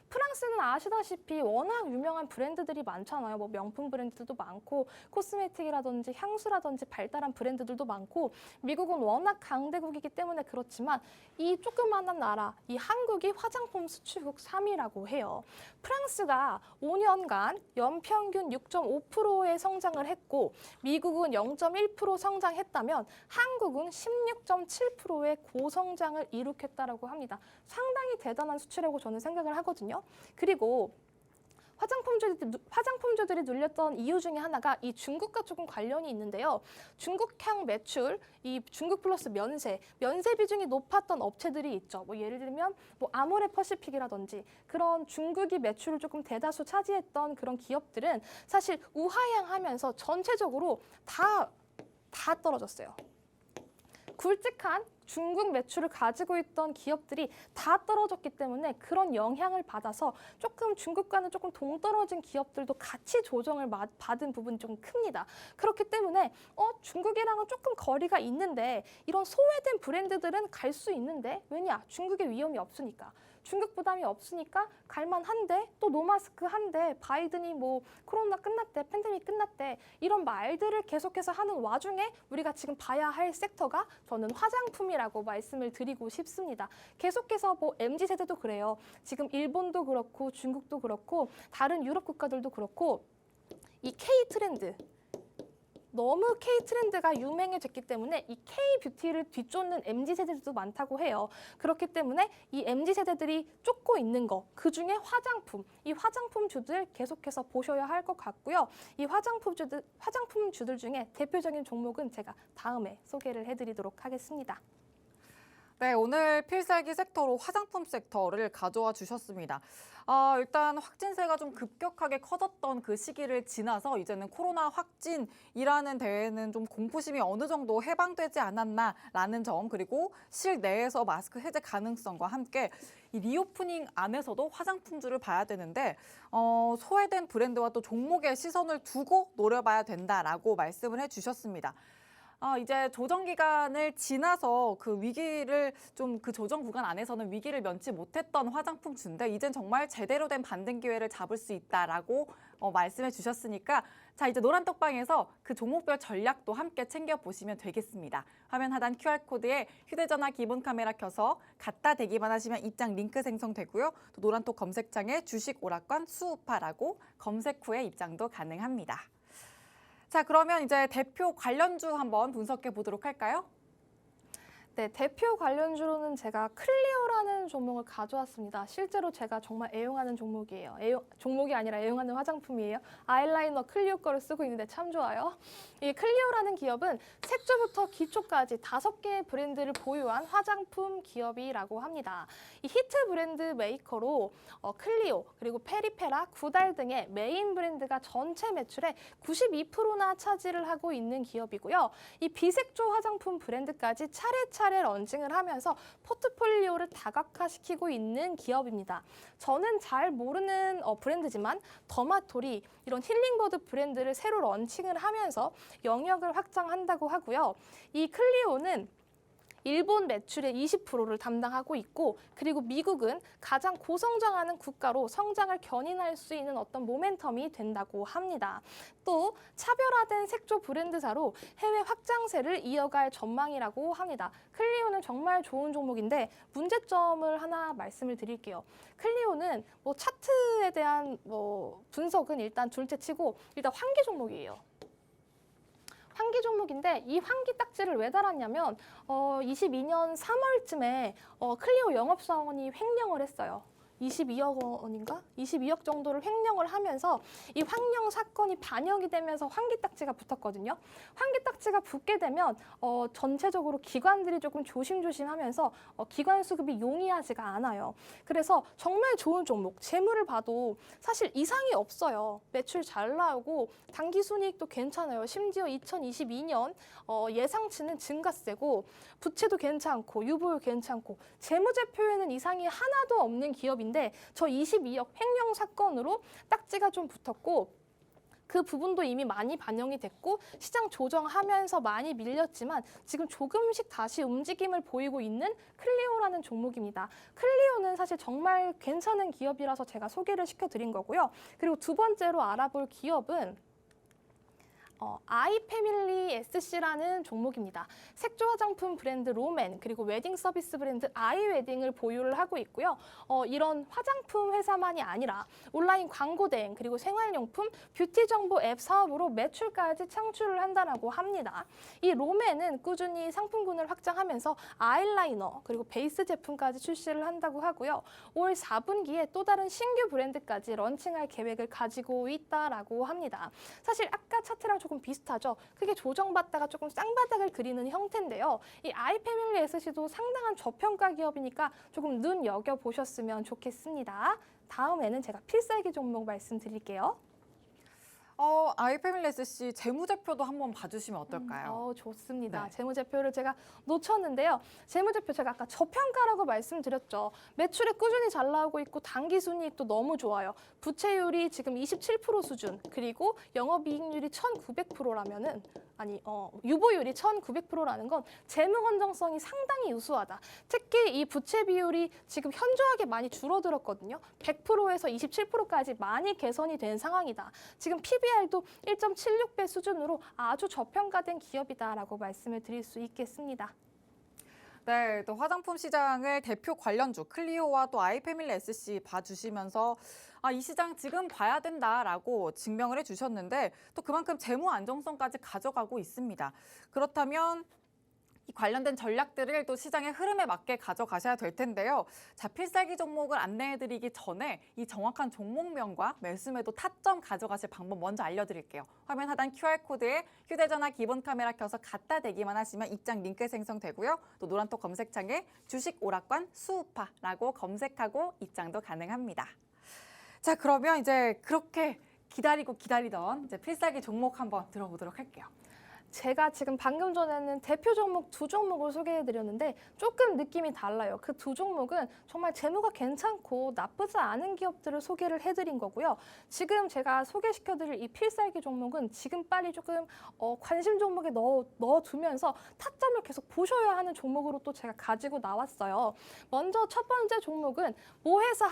Speaker 2: 프랑스는 아시다시피 워낙 유명한 브랜드들이 많잖아요. 뭐 명품 브랜드도 많고 코스메틱이라든지 향수라든지 발달한 브랜드들도 많고 미국은 워낙 강대국이기 때문에 그렇지만 이 조그마한 나라, 이 한국이 화장품 수출국 3위라고 해요. 프랑스가 5년간 연평균 6.5%의 성장을 했고 미국은 0.1% 성장했다면 한국은 16.7%의 고성장을 이룩했다라고 합니다. 상당히 대단한 수치라고 저는 생각을 하거든요. 그리고 화장품주들이 눌렸던 이유 중에 하나가 이 중국과 조금 관련이 있는데요. 중국향 매출, 이 중국 플러스 면세 비중이 높았던 업체들이 있죠. 뭐 예를 들면 뭐 아모레 퍼시픽이라든지 그런 중국이 매출을 조금 대다수 차지했던 그런 기업들은 사실 우하향하면서 전체적으로 다 떨어졌어요. 굵직한 중국 매출을 가지고 있던 기업들이 다 떨어졌기 때문에 그런 영향을 받아서 조금 중국과는 조금 동떨어진 기업들도 같이 조정을 받은 부분이 좀 큽니다. 그렇기 때문에 중국이랑은 조금 거리가 있는데 이런 소외된 브랜드들은 갈 수 있는데 왜냐? 중국의 위험이 없으니까. 중국 부담이 없으니까 갈만한데 또 노마스크 한데 바이든이 뭐 코로나 끝났대, 팬데믹 끝났대 이런 말들을 계속해서 하는 와중에 우리가 지금 봐야 할 섹터가 저는 화장품이라고 말씀을 드리고 싶습니다. 계속해서 뭐 MZ세대도 그래요. 지금 일본도 그렇고 중국도 그렇고 다른 유럽 국가들도 그렇고 이 K-트렌드 너무 K-트렌드가 유명해졌기 때문에 이 K-뷰티를 뒤쫓는 MZ세대들도 많다고 해요. 그렇기 때문에 이 MZ세대들이 쫓고 있는 거, 그중에 이 화장품주들 계속해서 보셔야 할 것 같고요. 이 화장품주들 중에 대표적인 종목은 제가 다음에 소개를 해드리도록 하겠습니다.
Speaker 1: 네, 오늘 필살기 섹터로 화장품 섹터를 가져와 주셨습니다. 일단 확진세가 좀 급격하게 커졌던 그 시기를 지나서 이제는 코로나 확진이라는 데에는 좀 공포심이 어느 정도 해방되지 않았나라는 점, 그리고 실내에서 마스크 해제 가능성과 함께 이 리오프닝 안에서도 화장품주를 봐야 되는데 소외된 브랜드와 또 종목의 시선을 두고 노려봐야 된다라고 말씀을 해주셨습니다. 이제 조정 기간을 지나서 그 위기를 좀 그 조정 구간 안에서는 위기를 면치 못했던 화장품주인데 이젠 정말 제대로 된 반등 기회를 잡을 수 있다라고 말씀해 주셨으니까 자, 이제 노란톡방에서 그 종목별 전략도 함께 챙겨보시면 되겠습니다. 화면 하단 QR코드에 휴대전화 기본 카메라 켜서 갖다 대기만 하시면 입장 링크 생성되고요. 또 노란톡 검색창에 주식 오락관 수우파라고 검색 후에 입장도 가능합니다. 자, 그러면 이제 대표 관련주 한번 분석해 보도록 할까요?
Speaker 2: 네, 대표 관련주로는 제가 클리오라는 종목을 가져왔습니다. 실제로 제가 정말 애용하는 종목이에요. 종목이 아니라 애용하는 화장품이에요. 아이라이너 클리오 거를 쓰고 있는데 참 좋아요. 이 클리오라는 기업은 색조부터 기초까지 5개의 브랜드를 보유한 화장품 기업이라고 합니다. 이 히트 브랜드 메이커로 클리오, 그리고 페리페라, 구달 등의 메인 브랜드가 전체 매출의 92%나 차지를 하고 있는 기업이고요. 이 비색조 화장품 브랜드까지 차례차례 런칭을 하면서 포트폴리오를 다각화시키고 있는 기업입니다. 저는 잘 모르는 브랜드지만 더마토리 이런 힐링버드 브랜드를 새로 런칭을 하면서 영역을 확장한다고 하고요. 이 클리오는 일본 매출의 20%를 담당하고 있고 그리고 미국은 가장 고성장하는 국가로 성장을 견인할 수 있는 어떤 모멘텀이 된다고 합니다. 또 차별화된 색조 브랜드사로 해외 확장세를 이어갈 전망이라고 합니다. 클리오는 정말 좋은 종목인데 문제점을 하나 말씀을 드릴게요. 클리오는 뭐 차트에 대한 분석은 일단 둘째치고 일단 환기 종목이에요. 환기 종목인데 이 환기 딱지를 왜 달았냐면 22년 3월쯤에 클리오 영업사원이 횡령을 했어요. 22억 원인가? 22억 정도를 횡령을 하면서 이 횡령 사건이 반영이 되면서 환기 딱지가 붙었거든요. 환기 딱지가 붙게 되면 전체적으로 기관들이 조금 조심조심하면서 기관 수급이 용이하지가 않아요. 그래서 정말 좋은 종목, 재물을 봐도 사실 이상이 없어요. 매출 잘 나오고 당기순이익도 괜찮아요. 심지어 2022년 예상치는 증가세고 부채도 괜찮고 유보율 괜찮고 재무제표에는 이상이 하나도 없는 기업인데 저 22억 횡령 사건으로 딱지가 좀 붙었고 그 부분도 이미 많이 반영이 됐고 시장 조정하면서 많이 밀렸지만 지금 조금씩 다시 움직임을 보이고 있는 클리오라는 종목입니다. 클리오는 사실 정말 괜찮은 기업이라서 제가 소개를 시켜드린 거고요. 그리고 두 번째로 알아볼 기업은 아이패밀리 SC라는 종목입니다. 색조 화장품 브랜드 롬앤 그리고 웨딩 서비스 브랜드 아이웨딩을 보유를 하고 있고요. 이런 화장품 회사만이 아니라 온라인 광고 대행 그리고 생활용품, 뷰티 정보 앱 사업으로 매출까지 창출을 한다라고 합니다. 이 롬앤은 꾸준히 상품군을 확장하면서 아이라이너 그리고 베이스 제품까지 출시를 한다고 하고요. 올 4분기에 또 다른 신규 브랜드까지 런칭할 계획을 가지고 있다라고 합니다. 사실 아까 차트랑 조금 비슷하죠. 크게 조정받다가 조금 쌍바닥을 그리는 형태인데요. 이 아이패밀리 SC도 상당한 저평가 기업이니까 조금 눈여겨보셨으면 좋겠습니다. 다음에는 제가 필살기 종목 말씀드릴게요.
Speaker 1: 아이패밀리 SC 재무제표도 한번 봐주시면 어떨까요?
Speaker 2: 좋습니다.
Speaker 1: 네.
Speaker 2: 재무제표를 제가 놓쳤는데요. 재무제표 제가 아까 저평가라고 말씀드렸죠. 매출이 꾸준히 잘 나오고 있고 당기순이익도 너무 좋아요. 부채율이 지금 27% 수준, 그리고 영업이익률이 1900%라면은 유보율이 1900%라는 건 재무 건전성이 상당히 우수하다. 특히 이 부채 비율이 지금 현저하게 많이 줄어들었거든요. 100%에서 27%까지 많이 개선이 된 상황이다. 지금 PBR도 1.76배 수준으로 아주 저평가된 기업이다라고 말씀을 드릴 수 있겠습니다.
Speaker 1: 네, 또 화장품 시장을 대표 관련주 클리오와 또 아이패밀리 SC 봐주시면서 이 시장 지금 봐야 된다라고 증명을 해주셨는데 또 그만큼 재무 안정성까지 가져가고 있습니다. 그렇다면 이 관련된 전략들을 또 시장의 흐름에 맞게 가져가셔야 될 텐데요. 자, 필살기 종목을 안내해드리기 전에 이 정확한 종목명과 매수매도 타점 가져가실 방법 먼저 알려드릴게요. 화면 하단 QR코드에 휴대전화 기본 카메라 켜서 갖다 대기만 하시면 입장 링크 생성되고요. 또 노란톡 검색창에 주식 오락관 수우파라고 검색하고 입장도 가능합니다. 자, 그러면 이제 그렇게 기다리던 이제 필살기 종목 한번 들어보도록 할게요.
Speaker 2: 제가 지금 방금 전에는 대표 종목 두 종목을 소개해드렸는데 조금 느낌이 달라요. 그 두 종목은 정말 재무가 괜찮고 나쁘지 않은 기업들을 소개를 해드린 거고요. 지금 제가 소개시켜드릴 이 필살기 종목은 지금 빨리 조금 관심 종목에 넣어두면서 타점을 계속 보셔야 하는 종목으로 또 제가 가지고 나왔어요. 먼저 첫 번째 종목은 모회사와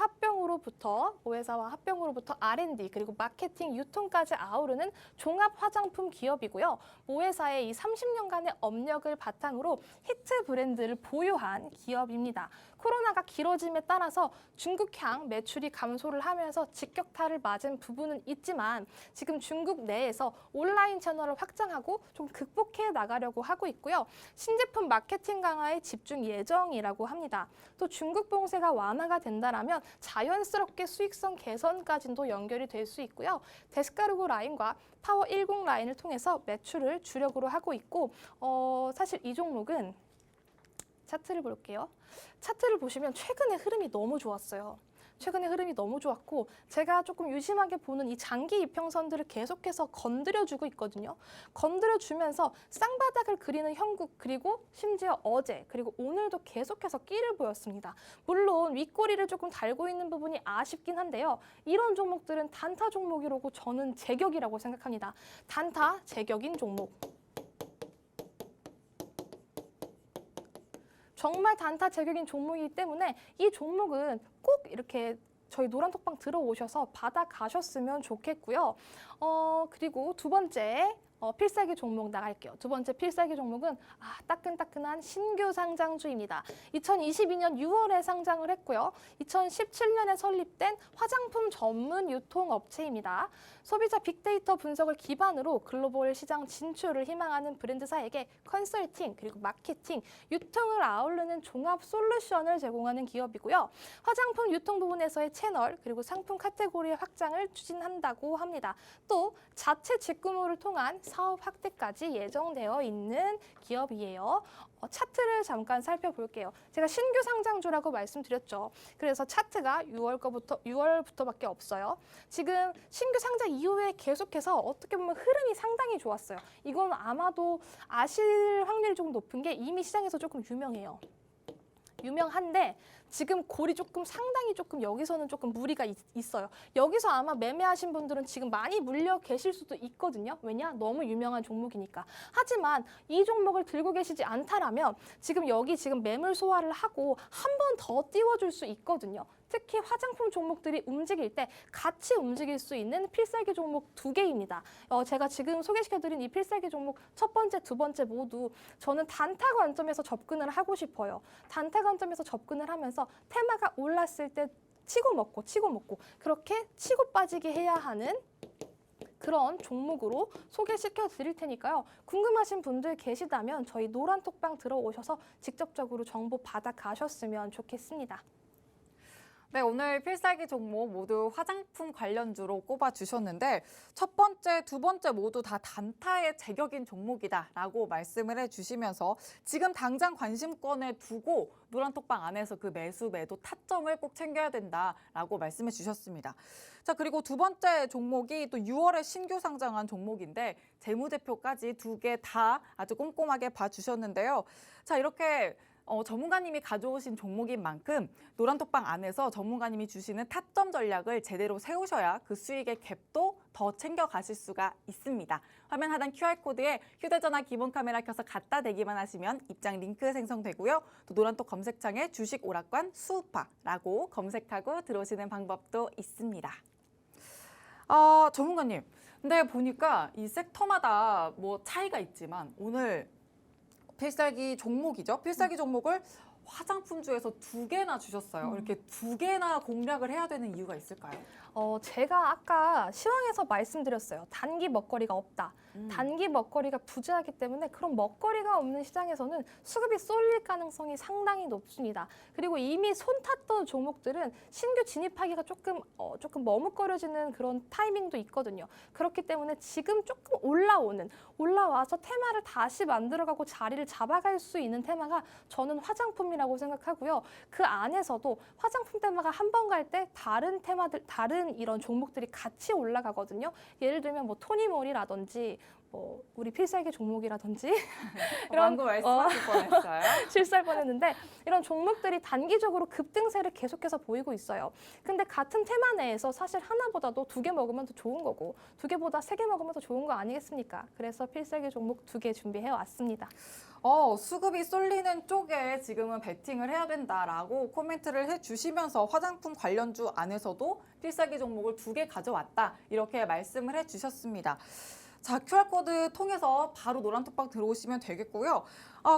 Speaker 2: 합병으로부터 R&D 그리고 마케팅, 유통까지 아우르는 종합 화장품 기업이고요. 모회사의 이 30년간의 업력을 바탕으로 히트 브랜드를 보유한 기업입니다. 코로나가 길어짐에 따라서 중국향 매출이 감소를 하면서 직격탄을 맞은 부분은 있지만 지금 중국 내에서 온라인 채널을 확장하고 좀 극복해 나가려고 하고 있고요. 신제품 마케팅 강화에 집중 예정이라고 합니다. 또 중국 봉쇄가 완화가 된다라면 자연스럽게 수익성 개선까지도 연결이 될 수 있고요. 데스카르고 라인과 파워 10 라인을 통해서 매출을 주력으로 하고 있고 사실 이 종목은 차트를 볼게요. 차트를 보시면 최근에 흐름이 너무 좋았어요. 최근에 흐름이 너무 좋았고 제가 조금 유심하게 보는 이 장기 이평선들을 계속해서 건드려주고 있거든요. 건드려주면서 쌍바닥을 그리는 형국 그리고 심지어 어제 그리고 오늘도 계속해서 끼를 보였습니다. 물론 윗꼬리를 조금 달고 있는 부분이 아쉽긴 한데요. 이런 종목들은 단타 종목이라고 저는 제격이라고 생각합니다. 단타 제격인 종목. 정말 단타 제격인 종목이기 때문에 이 종목은 꼭 이렇게 저희 노란톡방 들어오셔서 받아가셨으면 좋겠고요. 그리고 두 번째 필살기 종목 나갈게요. 두 번째 필살기 종목은 따끈따끈한 신규 상장주입니다. 2022년 6월에 상장을 했고요. 2017년에 설립된 화장품 전문 유통업체입니다. 소비자 빅데이터 분석을 기반으로 글로벌 시장 진출을 희망하는 브랜드사에게 컨설팅, 그리고 마케팅, 유통을 아우르는 종합 솔루션을 제공하는 기업이고요. 화장품 유통 부분에서의 채널, 그리고 상품 카테고리의 확장을 추진한다고 합니다. 또 자체 직구모를 통한 사업 확대까지 예정되어 있는 기업이에요. 차트를 잠깐 살펴볼게요. 제가 신규 상장주라고 말씀드렸죠. 그래서 차트가 6월부터밖에 없어요. 지금 신규 상장 이후에 계속해서 어떻게 보면 흐름이 상당히 좋았어요. 이건 아마도 아실 확률이 조금 높은 게 이미 시장에서 조금 유명해요. 유명한데 지금 골이 상당히 여기서는 조금 무리가 있어요. 여기서 아마 매매하신 분들은 지금 많이 물려 계실 수도 있거든요. 왜냐? 너무 유명한 종목이니까. 하지만 이 종목을 들고 계시지 않다라면 지금 여기 매물 소화를 하고 한 번 더 띄워줄 수 있거든요. 특히 화장품 종목들이 움직일 때 같이 움직일 수 있는 필살기 종목 2개입니다. 제가 지금 소개시켜드린 이 필살기 종목 첫 번째, 두 번째 모두 저는 단타 관점에서 접근을 하고 싶어요. 단타 관점에서 접근을 하면서 테마가 올랐을 때 치고 먹고 그렇게 치고 빠지게 해야 하는 그런 종목으로 소개시켜 드릴 테니까요. 궁금하신 분들 계시다면 저희 노란톡방 들어오셔서 직접적으로 정보 받아 가셨으면 좋겠습니다.
Speaker 1: 네, 오늘 필살기 종목 모두 화장품 관련주로 꼽아주셨는데 첫 번째, 두 번째 모두 다 단타의 제격인 종목이다라고 말씀을 해주시면서 지금 당장 관심권에 두고 노란톡방 안에서 그 매수, 매도 타점을 꼭 챙겨야 된다라고 말씀해 주셨습니다. 자, 그리고 두 번째 종목이 또 6월에 신규 상장한 종목인데 재무제표까지 2개 다 아주 꼼꼼하게 봐주셨는데요. 자, 이렇게 전문가님이 가져오신 종목인 만큼 노란톡방 안에서 전문가님이 주시는 타점 전략을 제대로 세우셔야 그 수익의 갭도 더 챙겨가실 수가 있습니다. 화면 하단 QR코드에 휴대전화 기본 카메라 켜서 갖다 대기만 하시면 입장 링크 생성되고요. 또 노란톡 검색창에 주식 오락관 수우파라고 검색하고 들어오시는 방법도 있습니다. 전문가님, 근데 보니까 이 섹터마다 뭐 차이가 있지만 오늘 필살기 종목이죠. 필살기 종목을 화장품주에서 2개나 주셨어요. 이렇게 2개나 공략을 해야 되는 이유가 있을까요?
Speaker 2: 제가 아까 시황에서 말씀드렸어요. 단기 먹거리가 없다. 단기 먹거리가 부재하기 때문에 그런 먹거리가 없는 시장에서는 수급이 쏠릴 가능성이 상당히 높습니다. 그리고 이미 손 탔던 종목들은 신규 진입하기가 조금 머뭇거려지는 그런 타이밍도 있거든요. 그렇기 때문에 지금 조금 올라와서 테마를 다시 만들어가고 자리를 잡아갈 수 있는 테마가 저는 화장품이라고 생각하고요. 그 안에서도 화장품 테마가 한 번 갈 때 다른 테마들, 다른 이런 종목들이 같이 올라가거든요. 예를 들면 뭐 토니모리라든지 우리 필살기 종목이라든지
Speaker 1: 이런 거 말씀하실 뻔했어요.
Speaker 2: 실수할 뻔했는데 이런 종목들이 단기적으로 급등세를 계속해서 보이고 있어요. 근데 같은 테마 내에서 사실 하나보다도 2개 먹으면 더 좋은 거고 2개보다 3개 먹으면 더 좋은 거 아니겠습니까? 그래서 필살기 종목 2개 준비해 왔습니다.
Speaker 1: 수급이 쏠리는 쪽에 지금은 베팅을 해야 된다라고 코멘트를 해주시면서 화장품 관련주 안에서도 필살기 종목을 2개 가져왔다 이렇게 말씀을 해주셨습니다. 자, QR코드 통해서 바로 노란톡방 들어오시면 되겠고요.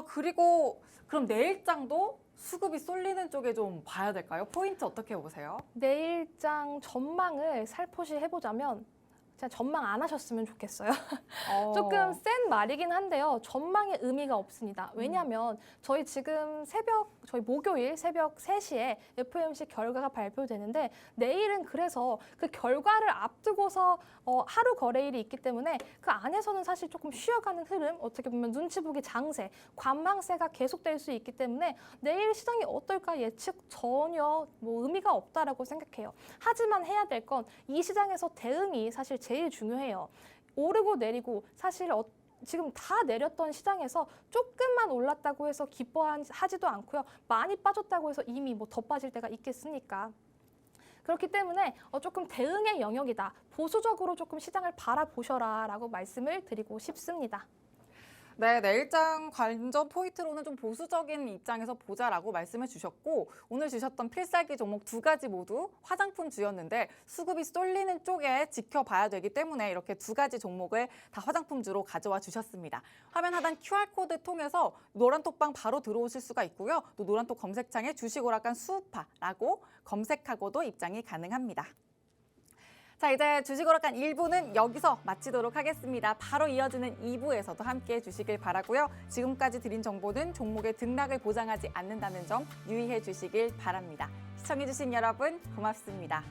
Speaker 1: 그리고 그럼 내일장도 수급이 쏠리는 쪽에 좀 봐야 될까요? 포인트 어떻게 보세요?
Speaker 2: 내일장 전망을 살포시 해보자면 진짜 전망 안 하셨으면 좋겠어요. 조금 센 말이긴 한데요. 전망에 의미가 없습니다. 왜냐하면 저희 목요일 새벽 3시에 FOMC 결과가 발표되는데 내일은 그래서 그 결과를 앞두고서 하루 거래일이 있기 때문에 그 안에서는 사실 조금 쉬어가는 흐름, 어떻게 보면 눈치 보기 장세, 관망세가 계속될 수 있기 때문에 내일 시장이 어떨까 예측 전혀 의미가 없다라고 생각해요. 하지만 해야 될 건 이 시장에서 대응이 사실 제일 중요해요. 오르고 내리고 사실 지금 다 내렸던 시장에서 조금만 올랐다고 해서 기뻐하지도 않고요. 많이 빠졌다고 해서 이미 더 빠질 때가 있겠습니까? 그렇기 때문에 조금 대응의 영역이다. 보수적으로 조금 시장을 바라보셔라라고 말씀을 드리고 싶습니다.
Speaker 1: 네, 내일장 관전 포인트로는 좀 보수적인 입장에서 보자라고 말씀해 주셨고 오늘 주셨던 필살기 종목 2가지 모두 화장품주였는데 수급이 쏠리는 쪽에 지켜봐야 되기 때문에 이렇게 2가지 종목을 다 화장품주로 가져와 주셨습니다. 화면 하단 QR코드 통해서 노란톡방 바로 들어오실 수가 있고요. 또 노란톡 검색창에 주식 오락관 수우파라고 검색하고도 입장이 가능합니다. 자, 이제 주식 오락관 1부는 여기서 마치도록 하겠습니다. 바로 이어지는 2부에서도 함께해 주시길 바라고요. 지금까지 드린 정보는 종목의 등락을 보장하지 않는다는 점 유의해 주시길 바랍니다. 시청해 주신 여러분 고맙습니다.